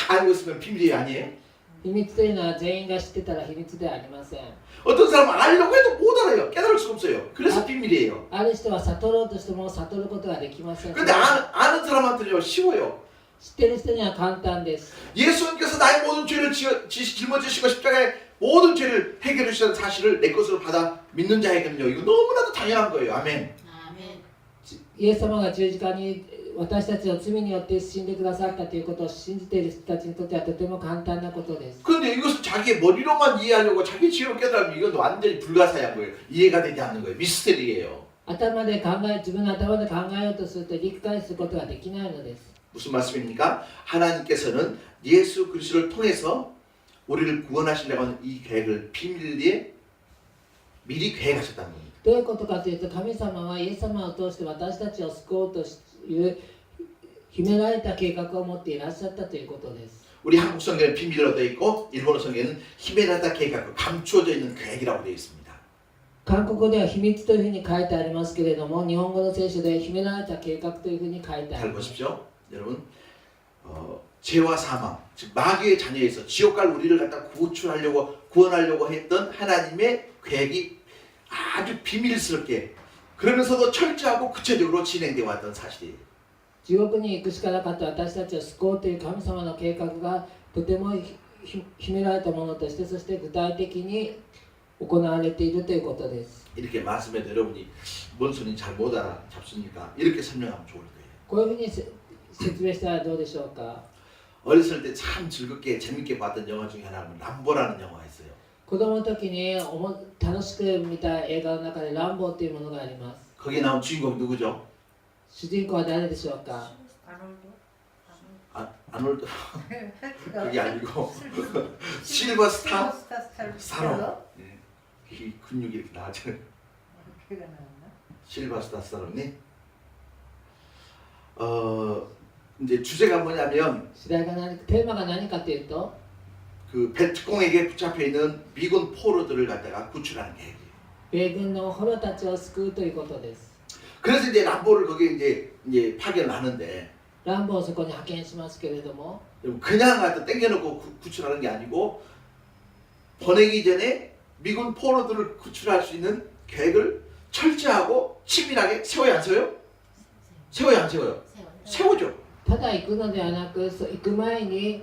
알고 있으면 비밀이 아니에요. 秘密というのは全員が知ってたら秘密ではありません。 어떤 사람은 알려고 해도 못 알아요. 깨달을 수가 없어요. 그래서 비밀이에요. ある人は悟ろうとしても悟ることができません。 그런데 아는 사람한테는요 쉬워요. 知ってる人には簡単です。 예수님께서 나의 모든 죄를 짊어지시고 십자가에 모든 죄를 해결해 주시는 사실을 내 것으로 받아 믿는 자에게는요 이거 너무나도 당연한 거예요. 아멘. イエス様が十字架に私たちの罪によって死んでくださったということを信じている人たちにとってはとても簡単なことです。 그런데 이것을 자기의 머리로만 이해하려고 자기 지혜로 깨달으면 이건 완전히 불가사의한 거예요. 이해가 되지 않는 거예요. 미스테리예요. 頭で自分の頭で考えようとすると理解することができないのです。 무슨 말씀입니까? 하나님께서는 예수 그리스도를 통해서 우리를 구원하시려고 하는 이 계획을 비밀리에 미리 계획하셨다는 겁니다. どういうことかというと、神様はイエス様を通して私たちを救おうという秘められた計画を持っていらっしゃったということです。 우리 한국 성경에는 비밀이라고 되어 있고 일본어 성경에는 히메라다 계획, 감추어져 있는 계획이라고 되어 있습니다. 韓国語では秘密というふうに書いてありますけれども、日本語の聖書では秘められた計画というふうに書いてあり 잘 ます。 보십시오. 여러분 죄와 사망, 즉 마귀의 자녀에서 지옥 갈 우리를 갖다 구원하려고 했던 하나님의 계획이 아주 비밀스럽게 그러면서도 철저하고 구체적으로 진행되어 왔던 사실이에요. 地獄に行くしかなかった私たちを救おうという神様の計画がとても秘められたものとして、そして具体的に行われているということです。 이렇게 말씀해도 여러분이 뭔 소리인지 잘 못 알아잡습니까? 이렇게 설명하면 좋을 거예요. こういうふうに説明したらどうでしょうか。 어렸을 때 참 즐겁게 재밌게 봤던 영화 중에 하나는 람보라는 영화가 있어요. 子供の時に楽しく見た映画の中でランボーというものがあります。 거기에 나온 주인공이 누구죠? 主人公は誰でしょうか。 아놀드 그게 아니고 실버스타 스타론. 네. 이 근육이 이렇게 나왔잖아요. 실버스타 스타론이 이제 주제가 뭐냐면 主題がテーマが何かというと 그 베트콩에게 붙잡혀 있는 미군 포로들을 갖다가 구출하는 계획이에요. 米軍の捕虜たちを救うということです。 그래서 이제 람보를 거기에 이제 파견하는데 ランボーをそこに派遣しますけれども 그냥 갖다 땡겨놓고 구출하는 게 아니고 보내기 전에 미군 포로들을 구출할 수 있는 계획을 철저하고 치밀하게 세워야 안 세워요? 세워야 안 세워요? 세우죠. ただ行くのではなく行く前に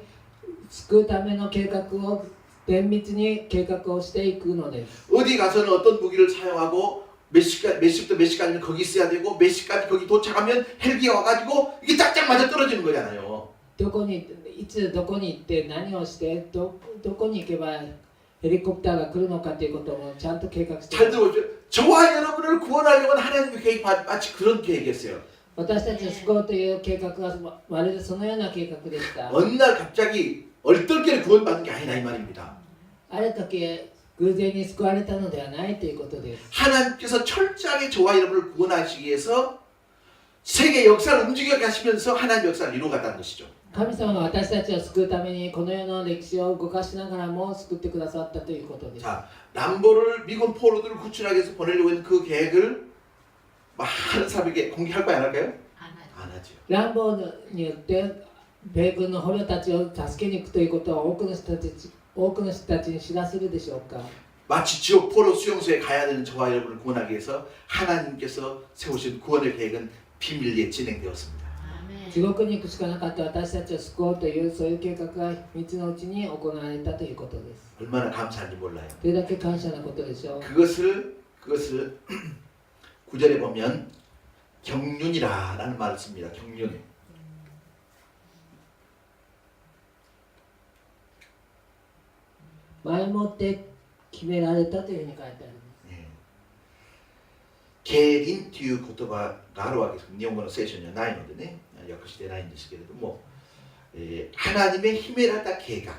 救うための計画を厳密に計画をしていくのです。 어디 가서는 어떤 무기를 사용하고 몇 시부터 몇 시까지는 거기 있어야 되고 몇 시까지 거기 도착하면 헬기가 와가지고 이게 짝짝 맞아 떨어지는 거잖아요. どこにいつどこに行って何をしてどこに行けばヘリコプターが来るのかということもちゃんと計画して 잘 들어보죠. 저와 여러분을 구원하려고 하는 하나님의 계획 마치 그런 계획이었어요. 私たちを救おうという計画がまるでそのような計画でした。 어느 날 갑자기 얼떨결에 구원받은 게 아니라 이 말입니다. ある時偶然に救われたのではないということです。 하나님께서 철저하게 저와 여러분을 구원하시기 위해서 세계 역사를 움직여 가시면서 하나님의 역사를 이루어갔다는 것이죠. 神様が私たちを救うためにこの世の歴史を動かしながらも救ってくださったということです。 자, 람보를 미군 포로들을 구출하기 위해서 보내려고 했는 그 계획을 많은 사람에게 공개할 거야 안 할까요? 안 하죠. ランボーによって米軍の捕虜たちを助けに行くということは多くの人たちに知らせるでしょうか。 마치 지옥 포로 수용소에 가야 되는 저와 여러분을 구원하기 위해서 하나님께서 세우신 구원의 계획은 비밀리에 진행되었습니다. 地獄に行くしかなかった私たちを救おうというそういう計画が秘密のうちに行われたということです。 얼마나 감사한지 몰라요. それだけ感謝なことでしょう。 그것을 9절에 보면 경륜이라는 말을 씁니다. 경륜.前もって決められたというふうに書いてあります。 계린という言葉があるわけです。日本語の聖書にはないのでね、訳してないんですけれども、 하나님의 히메라다 계획,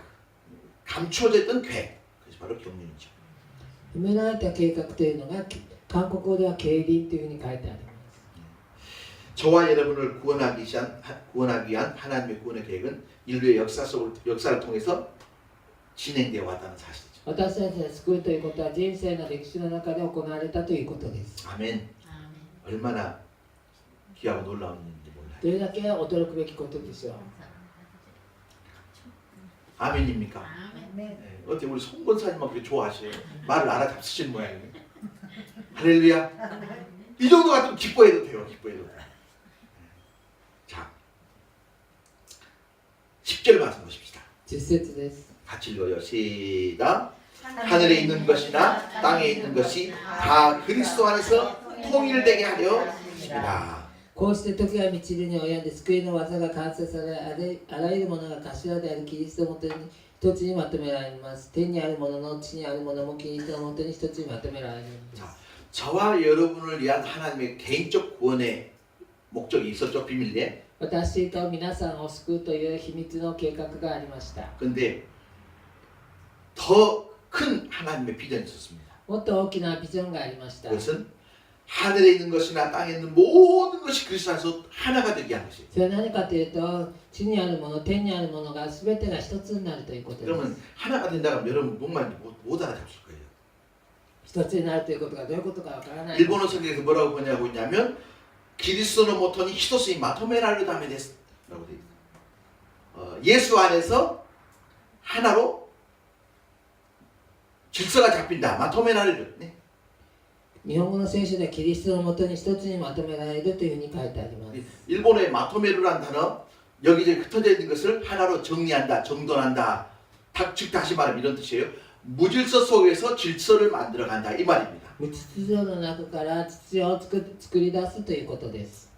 감춰져 있던 계획, 그것이 바로 경륜이죠. 決められた計画というのが韓国語では経輪というふうに書いてあります。 저와 여러분을 구원하기 위한 하나님의 구원의 계획은 인류의 역사를 통해서 진행되어 왔다는 사실이죠. 私たちを救うということは人生の歴史の中で行われたということです。 아멘. 얼마나 귀하고 놀라운 일인지 몰라요. どれだけ驚くべきことでしょう。 아멘입니까? 네. 어떻게 우리 송 권사님만 그렇게 좋아하셔요? 말을 알아잡수시는 모양이에요. 할렐루야. 이 정도 같으면 기뻐해도 돼요. 기뻐해도 돼요. 자, 10절 말씀 보십시다. 10節です。 같이 읽어요. 시작. 하늘에 있는 것이나 땅에 있는 것이 다 그리스도 안에서 통일되게 하려 하십니다. こうして時が満ちるに及んで救いの技が完成されあらゆるものが頭であるキリストのもとに一つにまとめられます。天にあるものの地にあるものもキリストのもとに一つにまとめられるんです。 저와 여러분을 위한 하나님의 개인적 구원의 목적이 있었죠. 비밀리에. 私と皆さんを救うという秘密の計画がありました。 근데 더 큰 하나님의 비전이 있었습니다. もっと大きなビジョンがありました。 그것은 하늘에 있는 것이나 땅에 있는 모든 것이 그리스도 안에서 하나가 되게 하는 것이에요. それは何かというと、地にあるもの、天にあるものが全てが一つになるということです。 그러면 하나가 된다고 하면 여러분 뭔 못 알아잡을 거예요. 一つになるということがどういうことかわからない。 일본어 성경에서 뭐라고 번역하고 있냐면 그리스도의 모토니 히토스이 마토메라를 다메 데스라고 돼 있어요. 예수 안에서 하나로 질서가 잡힌다. 마토메라를. 네. 日本語の聖書でキリストのもとに一つにまとめられるというふうに書いてあります。 일본어의 마토메루란 단어 여기저기 흩어져 있는 것을 하나로 정리한다, 정돈한다. 즉 다시 말하면 이런 뜻이에요. 무질서 속에서 질서를 만들어간다 이 말입니다. 無秩序の中から秩序を作り出すということです。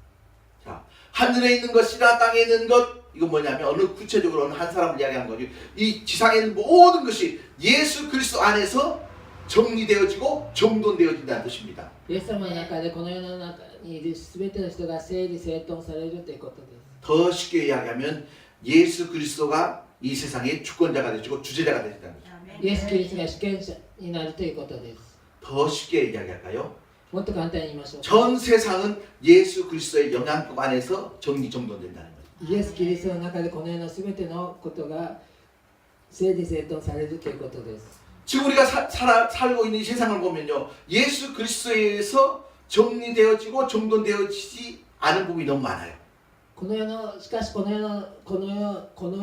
자, 하늘에 있는 것이나 땅에 있는 것 이건 뭐냐면 어느 구체적으로 어느 한 사람을 이야기하는 거죠. 이 지상에 있는 모든 것이 예수 그리스도 안에서 정리되어지고 정돈되어진다는 뜻입니다. イエス様の中でこの世の中にいる全ての人が整理整頓されるということです。 더 쉽게 이야기하면 예수 그리스도가 이 세상의 주권자가 되시고 주제자가 되신다는 거죠. イエス・キリストが主権者になるということです。 더 쉽게 이야기할까요? もっと簡単に言いましょう。 전 세상은 예수 그리스도의 영향력 안에서 정리정돈된다는 거예요. イエス・キリストの中でこの世のすべてのことが整理整頓されるということです。 지금 우리가 살고 있는 이 세상을 보면요, 예수 그리스도에서 정리되어지고 정돈되어지지 않은 부분이 너무 많아요. しかしこの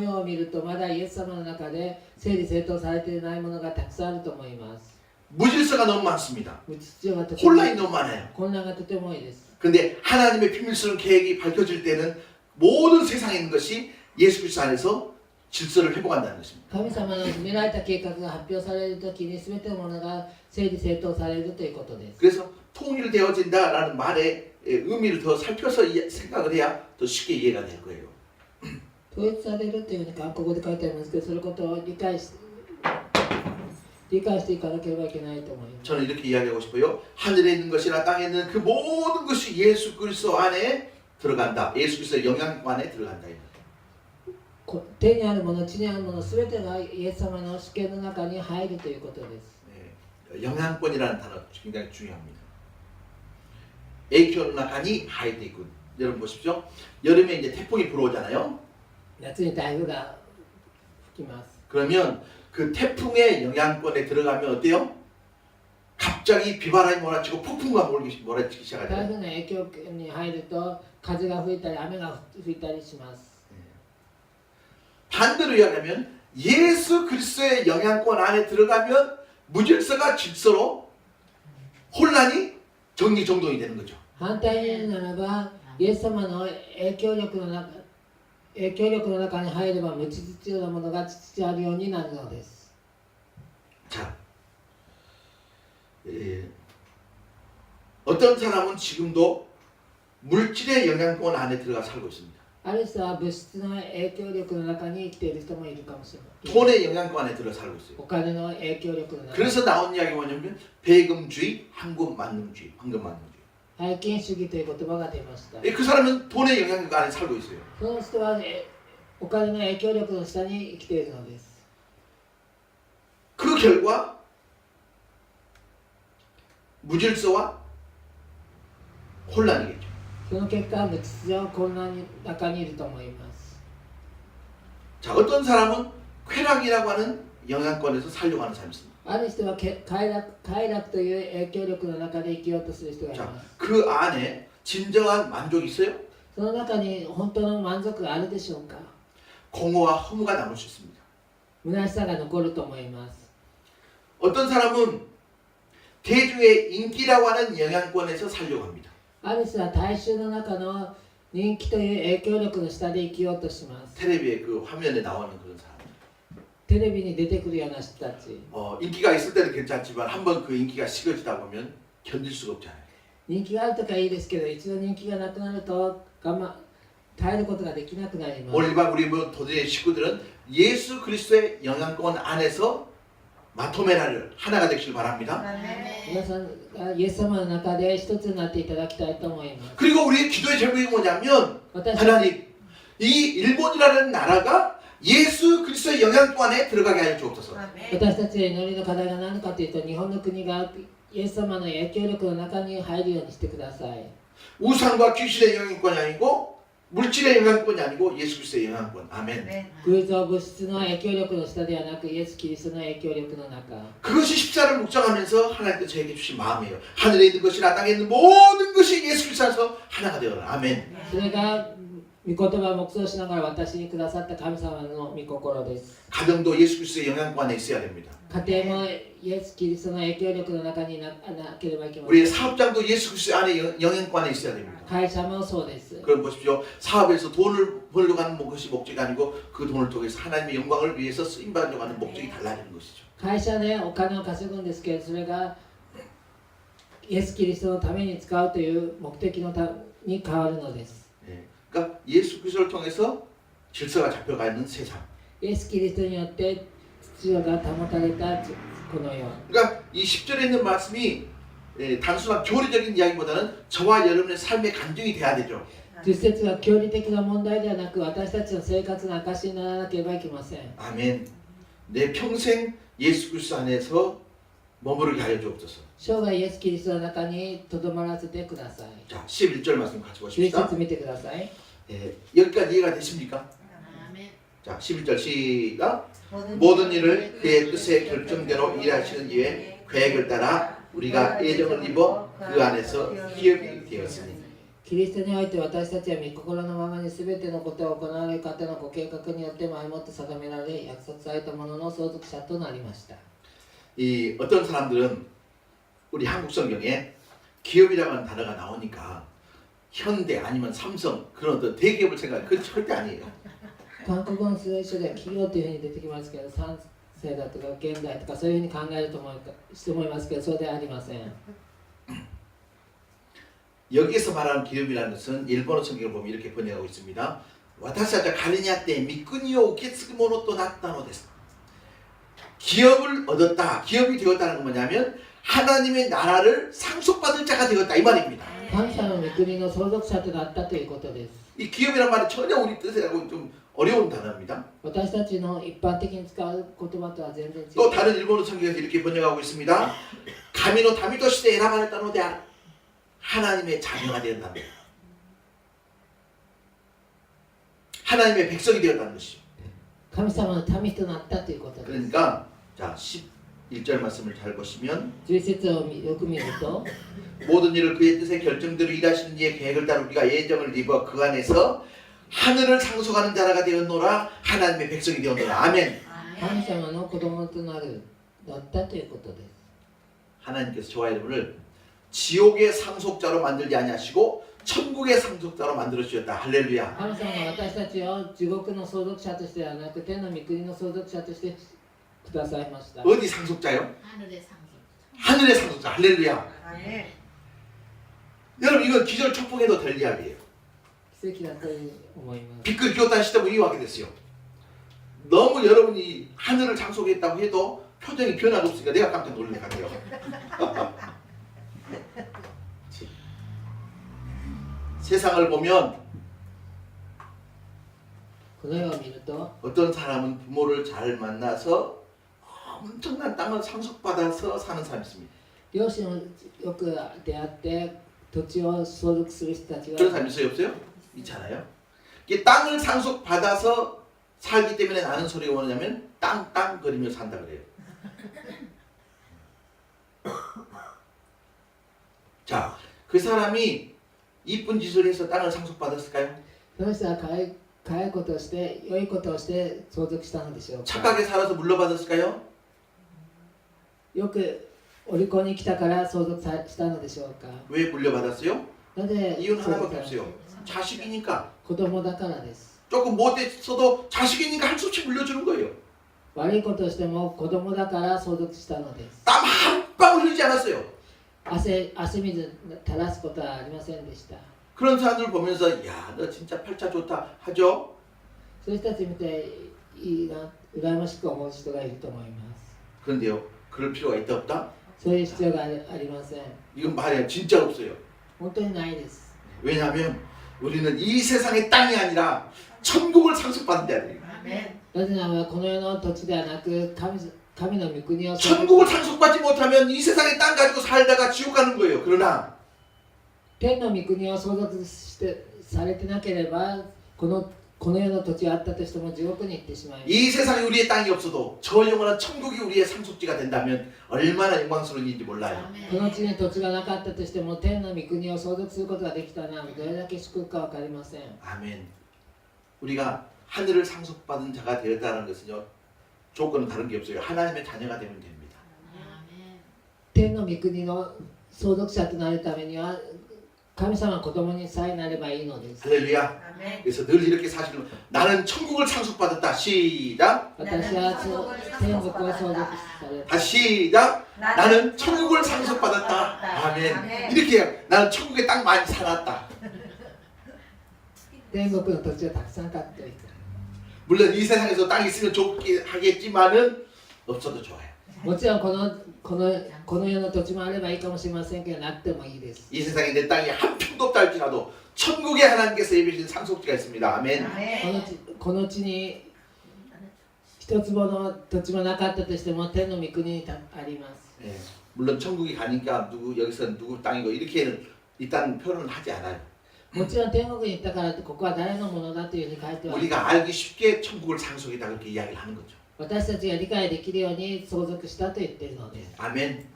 世を見るとまだイエス様の中で整理整頓されていないものがたくさんあると思います。 무질서가 너무 많습니다. 無秩序がとても 혼란이 너무 많아요. 混乱がとても多いです。 근데 하나님의 비밀스러운 계획이 밝혀질 때는 모든 세상에 있는 것이 예수 그리스도 안에서 질서를 회복한다는 것입니다. 神様の決められた計画が発表されるときに全てのものが整理整頓されるということです。 그래서 통일되어진다라는 말의 의미를 더 살펴서 생각을 해야 더 쉽게 이해가 될 거예요. 統一されるというふうに韓国語で書いてありますけど、そのことを理解していかなければいけないと思います。 저는 이렇게 이야기하고 싶어요. 하늘에 있는 것이나 땅에 있는 그 모든 것이 예수 그리스도 안에 들어간다. 예수 그리스도의 영향 안에 들어간다. 天にあるもの、地にあるもの、すべてがイエス様の主権の中に入るということです。 네, 영향권이라는 단어 굉장히 중요합니다. 에이큐나간이 하이드 있고 여러분 보십시오. 여름에 이제 태풍이 불어오잖아요. 夏に台風が吹きます。 그러면 그 태풍의 영향권에 들어가면 어때요? 갑자기 비바람이 몰아치고 폭풍과 몰아치기 台 시작하잖아요. 風の影響に入ると風が吹いたり雨が吹いたりします。 반대로 이야기하면 예수 그리스도의 영향권 안에 들어가면 무질서가 질서로 혼란이 정리정돈이 되는 거죠. 反対に言うならば、イエス様の影響力の中に入れば無秩序なものが秩序あるようになるのです。 자, 어떤 사람은 지금도 물질의 영향권 안에 들어가 살고 있습니다. ある人は物質の影響力の中に生きている人もいるかもしれない。 돈의 영향권 안에 들어 살고 있어요. お金の影響力の中に。 그래서 나온 이야기가 뭐냐면 배금주의, 황금만능주의, 황금만능주의. 拝金主義という言葉が出ました。 그 사람은 돈의 영향력 안에 살고 있어요. その人はお金の影響力の下に生きているのです。 그 결과 무질서와 혼란이겠죠. その結果、無秩序、混乱の中にいると思います。 자, 어떤 사람은 쾌락이라고 하는 영향권에서 살려고 하는 사람이 있습니다. ある人は快楽という影響力の中で生きようとする人がい 자, ます。 그 안에 진정한 만족이 있어요? その中に本当の満足があるでしょうか。 공허와 허무가 남을 수 있습니다. 虚しさが残ると思います。 어떤 사람은 대중의 인기라고 하는 영향권에서 살려고 합니다. ある人は大衆の中の人気という影響力の下で生きようとします。 텔레비에 그 화면에 나오는 그런 사람. テレビに出てくるような人たち。 인기가 있을 때는 괜찮지만 한번 그 인기가 식어지다 보면 견딜 수가 없잖아요. 人気があるとかいいですけど、一度人気がなくなると耐えることができなくなります。 오늘 이 밤 우리 도전의 식구들은 예수 그리스도의 영향권 안에서 마토메라를 하나가 되시길 바랍니다. 皆さんがイエス様の中で一つになっていただきたいと思います。 그리고 우리의 기도의 제목이 뭐냐면 私たち 하나님 이 일본이라는 나라가 예수 그리스도의 영향권 안에 들어가게 하여 주옵소서. 私たちの祈りの課題が何かというと、日本の国がイエス様の影響力の中に入るようにしてください。 우상과 귀신의 영향권이 아니고 물질의 영향권이 아니고 예수 그리스도의 영향권. 아멘. 偶像物質の影響力の下ではなく、イエス・キリストの影響力の中。 그것이 십자를 묵상하면서 하나님께서 저에게 주신 마음이에요. 하늘에 있는 것이나 땅에 있는 모든 것이 예수 그리스도 안에서 하나가 되어라. 아멘. それが御言葉を黙想しながら私にくださった神様の御心です。 가정도 예수 그리스도의 영향권 안에 있어야 됩니다. 家庭もイエス・キリストの影響力の中になければいけません。 우리의 사업장도 예수 그리스도 안에 영향권 안에 있어야 됩니다. 会社もそうです。 그럼 보십시오. 사업에서 돈을 벌려고 하는 것이 목적이 아니고 그 돈을 통해서 하나님의 영광을 위해서 쓰임받으려고 하는 목적이 달라지는 것이죠. 会社でお金を稼ぐんですけど、それがイエス・キリストのために使うという目的のに変わるのです。 네. 그러니까 예수 그리스도를 통해서 질서가 잡혀가는 세상. イエス・キリストによって秩序が保たれたこの世。 그러니까 이 10절에 있는 말씀이 단순한 교리적인 이야기보다는 저와 여러분의 삶의 간증이 돼야 되죠. 10節は教理的な問題ではなく、私たちの生活の証にならなければいけません。 아멘. 내 평생 예수 그리스도 안에서 머무르게 하여 주옵소서. 生涯イエス・キリストの中にとどまらせてください。 자, 11절 말씀 같이 11 보십시다. 節見てください。 예, 여기까지 이해가 되십니까? 자, 11절 시작. 모든 일을 그의 뜻의 결정대로 일하시는 이에 계획을 따라 우리가 예정을 입어 그 안에서 기업이 되었으니. キリストにおいて私たちは御心のままに全てのことを行われる方のご計画によって前もって定められ約束されたものの相続者となりました。 이 어떤 사람들은 우리 한국 성경에 기업이라고 하는 단어가 나오니까 현대 아니면 삼성 그런 어떤 대기업을 생각해. 그건 절대 아니에요. 韓国語の聖書では企業というふうに出てきますけど、三世だとか現代とかそういうふうに考えると思いますけど、そうではありません。 여기에서 말하는 기업이라는 것은 일본어 성경을 보면 이렇게 번역하고 있습니다. 私たちは仮にあって御国を受け継ぐものとなったのです. 기업을 얻었다. 기업이 되었다는 건 뭐냐면 하나님의 나라를 상속받을 자가 되었다 이 말입니다. 神様の御国の相続者となったということです。 이 기업이란 말은 전혀 우리 뜻하고 좀 어려운 단어입니다. 私たちの一般的に使う言葉とは全然違う。 또 다른 일본어 성경에서 이렇게 번역하고 있습니다. 가미노 다미도 시대에 에라마랬다노 데 하나님의 자녀가 되었다는 거예요. 하나님의 백성이 되었다는 것이죠. 神様の民となったということです。 그러니까 자 11절 말씀을 잘 보시면 11節をよく見ると 모든 일을 그의 뜻의 결정대로 일하시는 이의 계획을 따라 우리가 예정을 입어 그 안에서 하늘을 상속하는 자라가 되었노라. 하나님의 백성이 되었노라. 아멘. 神様の子供となるだったということです。 하나님께서 저와 여러분을 지옥의 상속자로 만들지 아니하시고 천국의 상속자로 만들어 주셨다. 할렐루야. 神様は私たちを地獄の相続者としてではなく天の御国の相続者としてくださいました。 어디 상속자요? 하늘의 상속. 하늘의 상속자. 할렐루야. 아멘. 여러분 이건 기절 축복해도 될 이야기예요. 奇跡だと思います。 빚을 기었다 하시다고 이유하게 됐어요. 너무 여러분이 하늘을 상속했다고 해도 표정이 변화가 없으니까 내가 깜짝 놀랄 것 같아요. 세상을 보면 この世を見ると 어떤 사람은 부모를 잘 만나서 엄청난 땅을 상속받아서 사는 사람이 있습니다. 両親をよく出会って土地を相続する人たち 그런 が 사람 있어요? 없어요? 있잖아요. 이게 땅을 상속받아서 살기 때문에 나는 소리가 뭐냐면 땅땅 거리며 산다 그래요. 자, 그 사람이 이쁜 짓을 해서 땅을 상속받았을까요? その人は変えることをして良いことをして相続したのでしょうか。 착하게 살아서 물려받았을까요? よくお利口に来たから相続したのでしょうか。 왜 물려받았어요? なぜ 이유는 相続 하나밖에 され 없어요. 자식이니까. 子供だからです。 조금 못했어도 자식이니까 할 수 없이 물려주는 거예요. 悪いことをしても子供だから相続したのです。 땀 한 방울 흘리지 않았어요. 汗水垂らすことはありませんでした。 그런 사람들 보면서 야, 너 진짜 팔자 좋다 하죠? そういう人たち見ていいな、羨ましく思う人がいると思います。 그런데요, 그럴 필요가 있다 없다? そういう必要がありません。 이건 말이야 진짜 없어요. 本当にないです。 왜냐하면 우리는 이 세상의 땅이 아니라 천국을 상속받는 자들이에요. 아멘. なぜならこの世の土地ではなく神の御国を 천국을 상속받지 못하면 이 세상의 땅 가지고 살다가 지옥 가는 거예요. 그러나 天の御国を相続されてなければこの世の土地があったとしても地獄に行ってしまいます。 이 세상에 우리의 땅이 없어도 저 영원한 천국이 우리의 상속지가 된다면 얼마나 영광스러운 일인지 몰라요. この地に土地がなかったとしても天の御国を相続することができたらどれだけ祝福か分かりません。 아멘. 우리가 하늘을 상속받은 자가 되었다는 것은요, 조건은 다른 게 없어요. 하나님의 자녀가 되면 됩니다. 아멘. 天の御国の相続者となるためには神様の子供にさえなればいいのです。 할렐루야. 아멘. 그래서 늘 이렇게 사실은 나는 천국을 상속받았다. 시작. 私は天国を相続された。 다시 시작. 나는 천국을 상속받았다. 아멘. 이렇게 해요. 나는 천국에 땅 많이 살았다. 天国の土地をたくさん買っておいた。 물론 이 세상에서 땅이 있으면 좋게 하겠지만은 없어도 좋아요. もちろんこの世の土地もあればいいかもしれませんけどなくてもいいです。 이 세상에 내 땅이 한 평도 없다 할지라도 천국에 하나님께서 예비하신 상속지가 있습니다. 아멘. この地に一坪の土地もなかったとしても天の御国にあります。 예, 물론 천국이 가니까 누구 여기서 누구 땅이고 이렇게는 일단 표현은 하지 않아요. もちろん天国に行ったからってここは誰のものだというふうに書いてはありま 우리가 알기 쉽게 천국을 상속이다 그렇게 이야기를 하는 거죠. す。私たちが理解できるように相続したと言っているのです。 아멘.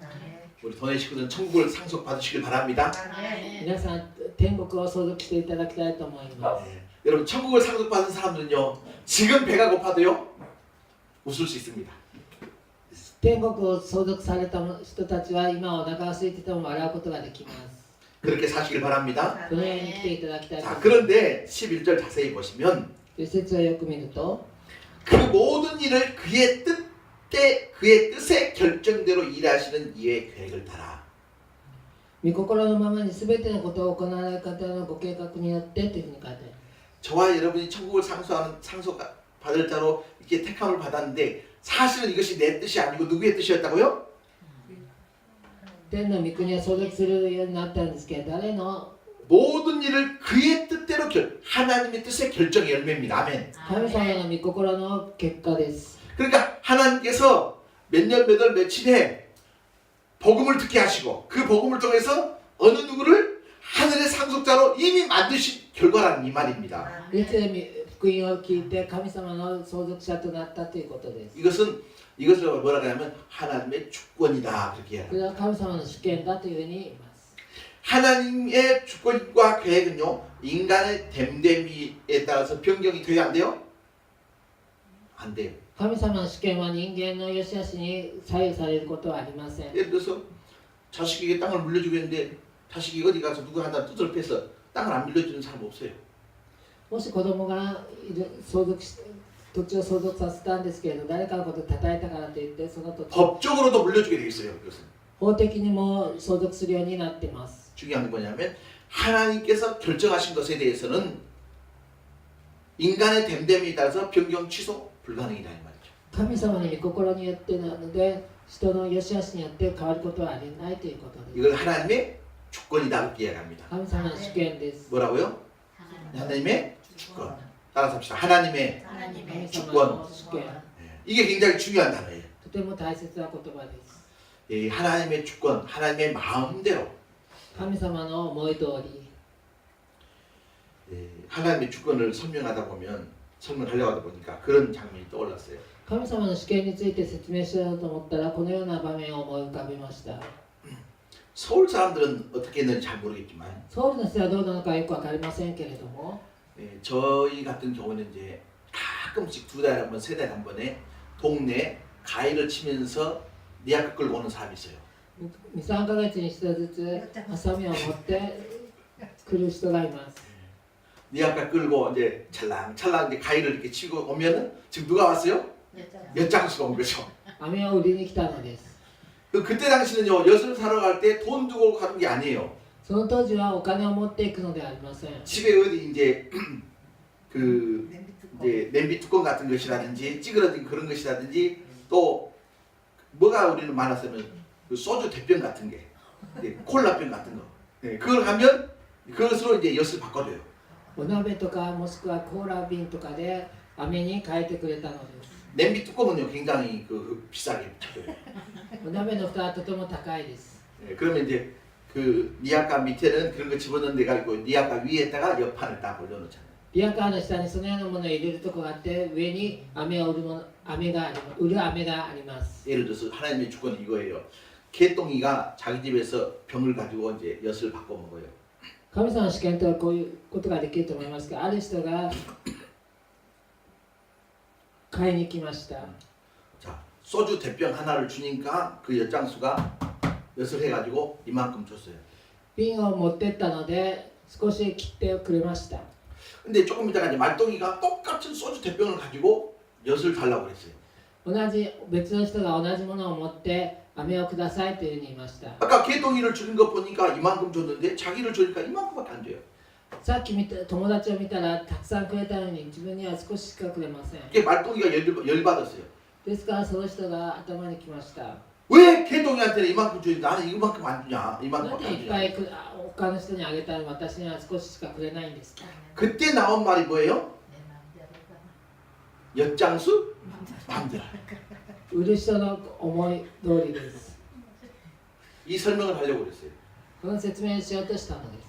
우리 돈의 식구들은 천국을 상속 받으시길 바랍니다. 皆さん天国を相続していただきたいと思います。 예, 여러분 천국을 상속 받은 사람들은요 지금 배가 고파도요 웃을 수 있습니다. 天国を相続された人たちは今お腹が空いてても笑うことができます。 그렇게 사시길 바랍니다. そのように来ていただきたいと 자 思います。 그런데 11절 자세히 보시면 一節をよく見ると 그 모든 일을 그의 뜻의 결정대로 일하시는 이의 계획을 따라 御心のままに全てのことを行われる方のご計画によってというふうに書いてある。 저와 여러분이 천국을 상속 받을 자로 이렇게 택함을 받았는데 사실은 이것이 내 뜻이 아니고 누구의 뜻이었다고요? 天の御国を相続するようになったんですけど、誰の 모든 일을 그의 뜻대로 하나님의 뜻의 결정의 열매입니다. 아멘. 神様の御心の結果です。 그러니까 하나님께서 몇 년 몇 월 며칠에 복음을 듣게 하시고 그 복음을 통해서 어느 누구를 하늘의 상속자로 이미 만드신 결과라는 이 말입니다. いつ福音を聞いて神様の相続者となったということです。 이것을 뭐라고 하냐면 하나님의 주권이다 그렇게 こ 해요. れは神様の主権だというふうに言います。 하나님의 주권과 계획은요 인간의 됨됨이에 따라서 변경이 돼야 안 돼요? 안 돼요. 神様の主権は人間の良し悪しに左右されることはありません。 예를 들어서 자식에게 땅을 물려주겠는데 자식이 어디 가서 누구 하나 뜻을 패서 땅을 안 물려주는 사람 없어요. もし子供が相続し土地を相続させたんですけれど、誰かのことを叩いたからといってその土地を 법적으로도 물려주게 돼 있어요. 그것은 法的にも相続するようになっています。 중요한 건 뭐냐면 하나님께서 결정하신 것에 대해서는 인간의 됨됨이에 따라서 변경 취소 불가능이다 이 말이죠. 神様の御心によってなので、人の良し悪しによって変わることはありえないということです。 이걸 하나님의 주권이다 그렇게 이야기합니다. 神様の主権です。 뭐라고요? 하나님의 주권. 따라서 합시다. 하나님의 神様 주권. の主権。 예, 이게 굉장히 중요한 단어예요. とても大切な言葉です。 이 하나님의 주권, 하나님의 마음대로 神様の思い通り、 하나님의 주권을 설명하려고 하다 보니까 그런 장면이 떠올랐어요. 神様の主権について説明しようと思ったらこのような場面を思い浮かべました。 서울 사람들은 어떻게 했는지 잘 모르겠지만 ソウルの人はどうなのかよくわかりませんけれども、 저희 같은 경우는 이제 가끔씩 2달에 한 번, 3달에 한 번에 동네 가위를 치면서 니아까 끌고 오는 사람이 있어요. 2、3ヶ月に一度ずつハサミを持って来る人がいます。 니아까 끌고 이제 찰랑찰랑 이제 가위를 이렇게 치고 오면은 지금 누가 왔어요? 엿장수가 온 거죠. 飴を売りに来たのです。 그때 당시는요 엿을 사러 갈 때 돈 두고 가는 게 아니에요. その当時はお金を持っていくのではありません。 집에 어디 이제 그 이제 냄비 뚜껑 같은 것이라든지 찌그러진 그런 것이라든지 또 뭐가 우리는 많았으면 그 소주 대병 같은 게 콜라병 같은 거 그걸 하면 그것으로 이제 엿을 바꿔줘요. お鍋とかもしくはコーラ瓶とかで飴に変えてくれたのです。 냄비 뚜껑은요 굉장히 비싸게 쳐줘요. お鍋の蓋はとても高いです。 그러면 이제 그 니아까 밑에는 그런 거 집어넣는 데가 있고 니아까 위에다가 옆판을 딱 올려놓잖아요. リアカーの下にそのようなものを入れるところがあって上に飴を売る飴があります。 예를 들어서 하나님의 주권은 이거예요. 개똥이가 자기 집에서 병을 가지고 이제 엿을 바꿔 먹어요. 神様の主権とはこういうことができると思いますが、ある人が買いに来ました。 자, 소주 대병 하나를 주니까 그 엿장수가 엿을 해가지고 이만큼 줬어요. 瓶を持ってったので少し切ってくれました。 근데 조금 있다가 이제 말똥이가 똑같은 소주 대병을 가지고 엿을 달라고 그랬어요. 同じ別の人が同じものを持って飴をくださいというふうに言いました。 아까 개똥이를 주는 거 보니까 이만큼 줬는데 자기를 주니까 이만큼밖에 안 줘요. さっき友達を見たらたくさんくれたのに自分には少ししかくれません。 이게 말똥이가 열받았어요. ですからその人が頭にきました。 왜 개똥이한테는 이만큼 주는데 나는 이만큼 안 주냐? なん 이만큼밖에 で 안 いっぱ 주냐? い他の人にあげたら私には少ししかくれないんですか。 그때 나온 말이 뭐예요? 엿장수 마음대로. 売る人の思い通りです。 이 설명을 하려고 그랬어요. この説明をしようとしたのです。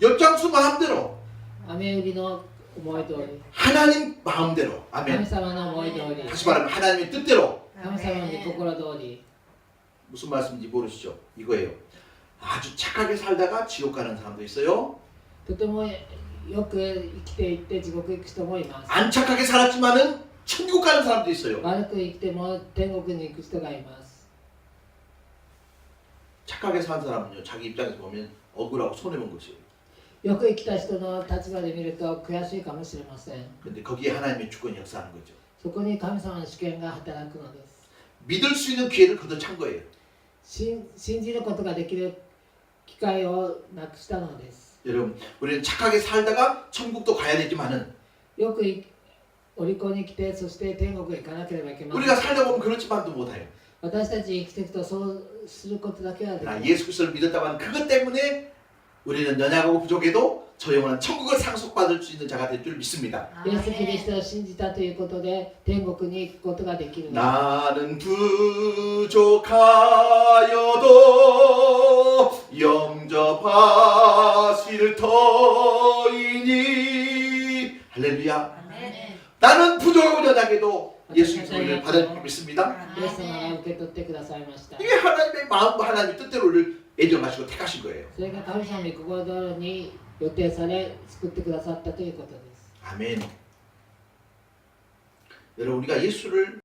엿장수 마음대로. 雨売りの思い通り、 하나님 마음대로. 神 아멘. 様の思い通り、 다시 말하면 하나님의 뜻대로. 神様の御心通り。 무슨 말씀인지 모르시죠? 이거예요. 아주 착하게 살다가 지옥 가는 사람도 있어요. とてもよく生きていって地獄行く人もいます。 안 착하게 살았지만은 천국 가는 사람도 있어요. 悪く生きても天国に行く人がいます。 착하게 산 사람은요, 자기 입장에서 보면 억울하고 손해본 것이에요. よく生きた人の立場で見ると悔しいかもしれません。 근데 거기에 하나님의 주권이 역사하는 거죠. そこに神様の主権が働くのです。 믿을 수 있는 기회를 걷어찬 거예요. 信じることができる機会をなくしたのです。 여러분, 우리는 착하게 살다가 천국도 가야 되지만은 よくお利口に来て、そして天国へ行かなければいけませ 우리가 ん。 살다 보면 그렇지만도 못해요. 私たち生きていくとそうすることだけはできな 그러나 い。 예수 그리스도를 믿었다만 그것 때문에 우리는 연약하고 부족해도 저 영원한 천국을 상속받을 수 있는 자가 될 줄 믿습니다. イエス・キリストを信じたということで天国に行くことができるのです。 나는 부족하여도 영접하실 터이니 할렐루야. 나는 부족하고 연약해도 예수님 소리를 받을 줄 믿습니다. イエス様が受け取ってくださいました。 이게 하나님의 마음과 하나님의 뜻대로 우리를 애정하시고 택하신 거예요. それが神様の御心通りに予定され作ってくださったということです。 아멘. 여러분 우리가 예수를